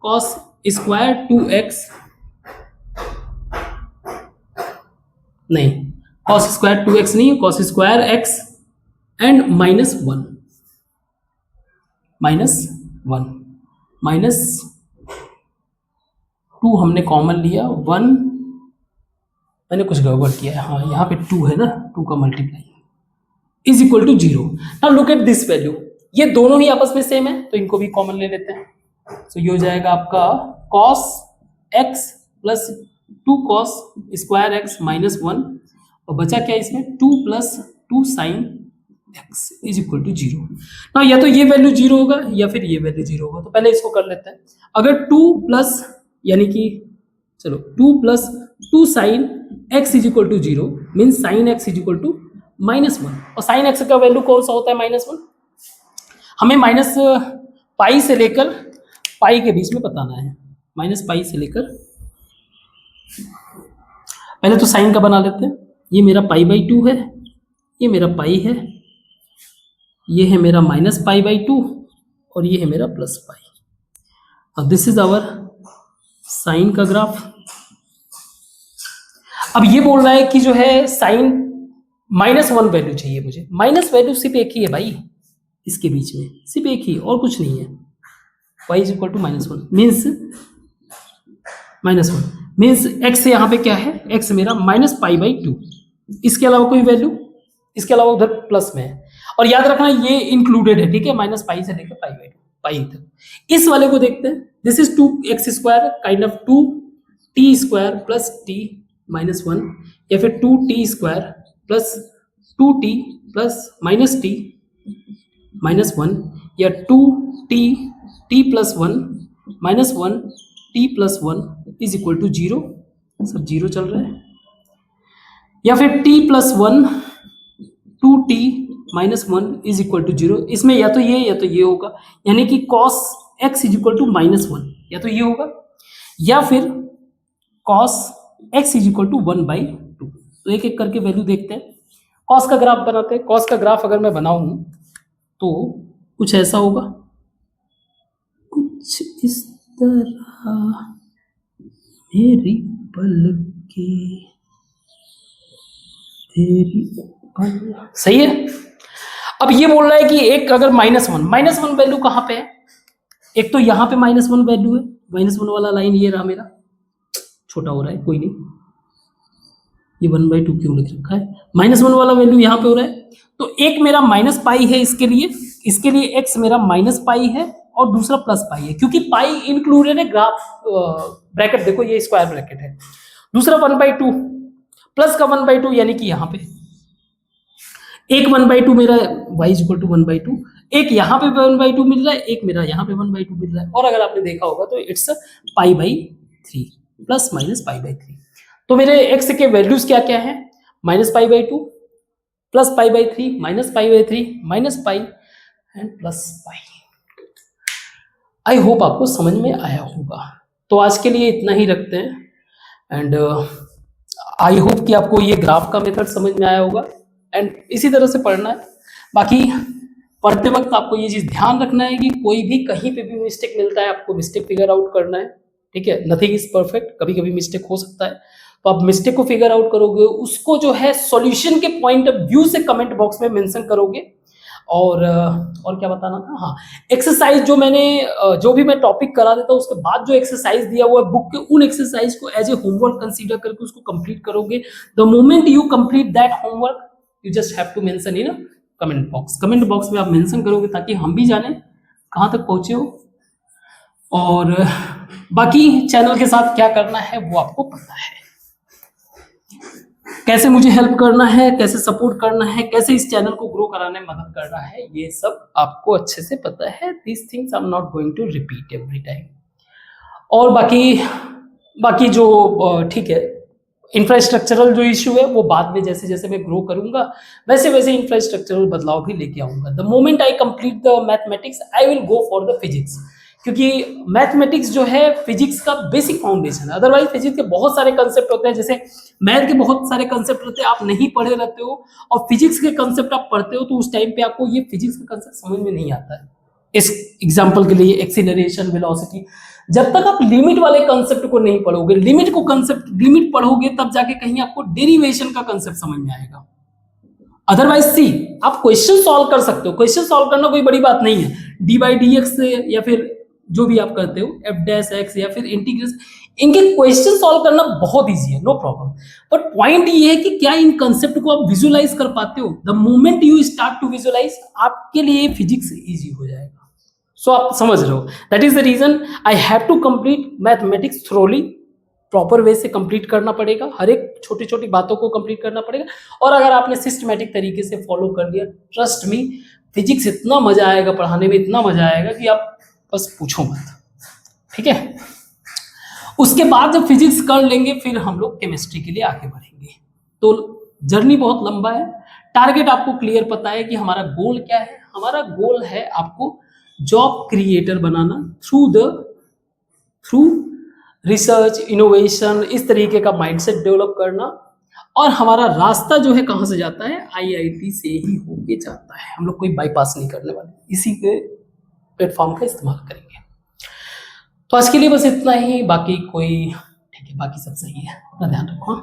cos square 2x, नहीं cos स्क्वायर 2x नहीं, cos square x and -1 minus 2 हमने कॉमन लिया, 1 मैंने कुछ गड़बड़ किया है, हाँ यहाँ पे 2 है ना, 2 का multiply is equal to 0। Now look at this value, ये दोनों ही आपस में सेम है तो इनको भी कॉमन ले लेते हैं। तो ये हो जाएगा आपका cos x plus 2 cos square x minus 1, और बचा क्या इसमें 2 plus 2 sine x is equal to 0। ना या तो ये वैल्यू 0 होगा या फिर ये वैल्यू 0 होगा, तो पहले इसको कर लेते हैं। अगर 2 प्लस यानी कि चलो 2 plus 2 sine x is equal to 0 mean sine x is equal to minus 1, और साइन x का वैल्यू कौन सा होता है माइनस 1, हमें माइनस पाई से लेकर पाई के बीच में बताना है, माइनस पाई से लेकर, पहले तो साइन का बना लेते हैं। ये मेरा पाई बाई 2 है, ये मेरा पाई है, ये है मेरा माइनस पाई बाई 2 और ये है मेरा प्लस पाई। अब दिस इज आवर साइन का ग्राफ। अब ये बोल रहा है कि जो है साइन -1 वैल्यू चाहिए मुझे, माइनस वैल्यू सिर्फ एक ही है भाई, इसके बीच में सिर्फ एक ही और कुछ नहीं है। y is equal to -1 means -1 means x यहाँ पे क्या है, x मेरा माइनस पाई बाई 2, इसके अलावा कोई वैल्यू, इसके अलावा उधर प्लस में है। और याद रखना ये इंक्लूडेड है, ठीक है, माइनस पाई से लेकर पाई बाई 2 पाई तक। इस वाले को देखते हैं, this is 2x square kind of 2t square plus t minus 1, या फिर 2t square plus 2t plus minus t minus 1, या 2t t plus 1 minus 1 t plus 1 is equal to 0, सब 0 चल रहा है, या फिर t plus 1 2t minus 1 is equal to 0। इसमें या तो ये होगा, यानी कि cos x is equal to -1, या तो ये होगा या फिर cos x is equal to 1/2। तो एक एक करके वैल्यू देखते हैं, cos का ग्राफ बनाते हैं। cos का ग्राफ अगर मैं बनाऊं तो कुछ ऐसा होगा, कुछ इस तरह मेरी पलके तेरी पल, सही है। अब ये बोल रहा है कि एक अगर -1 वैल्यू कहाँ पे है, एक तो यहाँ पे -1 वैल्यू है, -1 वाला लाइन ये रहा मेरा, छोटा हो रहा है कोई नहीं, ये 1/2 क्यों लिख रखा है, -1 वाला वैल्यू यहाँ पे हो रहा है। तो एक मेरा माइनस पाई है इसके लिए x मेरा माइनस पाई है और दूसरा प्लस पाई है, क्योंकि पाई इंक्लूडेड है ग्राफ ब्रैकेट, देखो ये स्क्वायर ब्रैकेट है। दूसरा 1/2 प्लस का 1/2, यानी कि यहाँ पे एक 1/2 मेरा y इज इक्वल टू 1/2, एक यहाँ पे 1/2 मिल रहा है, एक मेरा यहाँ पे 1/2 मिल रहा है। और अगर आपने देखा होगा तो इट्स π/3 प्लस माइनस π/3। तो मेरे x के वैल्यूज क्या क्या है, -π/2 plus π/3 minus π/3 minus pi and plus pi. I hope आपको समझ में आया होगा। तो आज के लिए इतना ही रखते हैं एंड आई होप कि आपको ये ग्राफ का मेथड समझ में आया होगा एंड इसी तरह से पढ़ना है। बाकी पढ़ते वक्त आपको ये चीज़ ध्यान रखना है कि कोई भी कहीं पे भी मिस्टेक मिलता है, आपको मिस्टेक फिगर आउट करना है, ठीक है। नथिंग इज परफेक्ट, कभी कभी मिस्टेक हो सकता है, तो आप मिस्टेक को फिगर आउट करोगे, उसको जो है सॉल्यूशन के पॉइंट ऑफ व्यू से कमेंट बॉक्स में मेंशन करोगे। और क्या बताना था, हाँ, एक्सरसाइज जो भी मैं टॉपिक करा देता हूँ उसके बाद जो एक्सरसाइज दिया हुआ है बुक के, उन एक्सरसाइज को एज ए होमवर्क कंसीडर करके उसको कंप्लीट करोगे। The moment you complete that homework you just have to mention in comment box में आप मेंशन करोगे ताकि हम भी जाने कहाँ तक पहुंचे हो। और बाकी चैनल के साथ क्या करना है वो आपको पता है, कैसे मुझे हेल्प करना है, कैसे सपोर्ट करना है, कैसे इस चैनल को ग्रो कराने में मदद करना है, ये सब आपको अच्छे से पता है। This things I am not going to repeat every time. और बाकी जो ठीक है, इंफ्रास्ट्रक्चरल जो इश्यू है वो बाद में जैसे जैसे मैं ग्रो करूंगा वैसे वैसे इंफ्रास्ट्रक्चरल बदलाव भी लेके आऊंगा। The moment I complete the mathematics I will go for the physics, क्योंकि मैथमेटिक्स जो है फिजिक्स का बेसिक फाउंडेशन है। अदरवाइज फिजिक्स के बहुत सारे कंसेप्ट होते हैं, जैसे मैथ के बहुत सारे कंसेप्ट होते हैं आप नहीं पढ़े रहते हो, और फिजिक्स के कंसेप्ट आप पढ़ते हो तो उस टाइम पे आपको ये फिजिक्स का कंसेप्ट समझ में नहीं आता है। इस एग्जांपल के लिए एक्सीलरेशन, वेलोसिटी, जब तक आप लिमिट वाले कंसेप्ट को नहीं पढ़ोगे, लिमिट पढ़ोगे तब जाके कहीं आपको डेरिवेशन का कंसेप्ट समझ में आएगा। अदरवाइज सी आप क्वेश्चन सॉल्व कर सकते हो, क्वेश्चन सॉल्व करना कोई बड़ी बात नहीं है, dy dx से या फिर जो भी आप करते हो एफ डैश एक्स या फिर इंटीग्रेशन, इनके क्वेश्चन सॉल्व करना बहुत इजी है, नो प्रॉब्लम। बट पॉइंट ये है कि क्या इन कंसेप्ट को आप विजुअलाइज कर पाते हो। The moment you start to visualize, आपके लिए फिजिक्स इजी हो जाएगा। सो आप समझ रहे हो, that is the reason I have to complete mathematics thoroughly, proper way से कंप्लीट करना पड़ेगा, हर एक छोटी छोटी बातों को कंप्लीट करना पड़ेगा। और अगर आपने सिस्टमैटिक तरीके से फॉलो कर लिया, ट्रस्ट मी, फिजिक्स इतना मजा आएगा पढ़ाने में, इतना मजा आएगा कि आप बस पूछो मत, ठीक है। उसके बाद जब फिजिक्स कर लेंगे फिर हम लोग केमिस्ट्री के लिए आगे बढ़ेंगे। तो जर्नी बहुत लंबा है, टारगेट आपको क्लियर पता है कि हमारा गोल क्या है। हमारा गोल है आपको जॉब क्रिएटर बनाना थ्रू रिसर्च, इनोवेशन, इस तरीके का माइंडसेट डेवलप करना। और हमारा रास्ता जो है कहाँ से जाता है, आईआईटी से ही होके जाता है। हम लोग कोई बाईपास नहीं करने वाले, इसी के प्लेटफॉर्म का इस्तेमाल करेंगे। तो आज के लिए बस इतना ही, बाकी कोई ठीक है, बाकी सब सही है, अपना ध्यान रखो।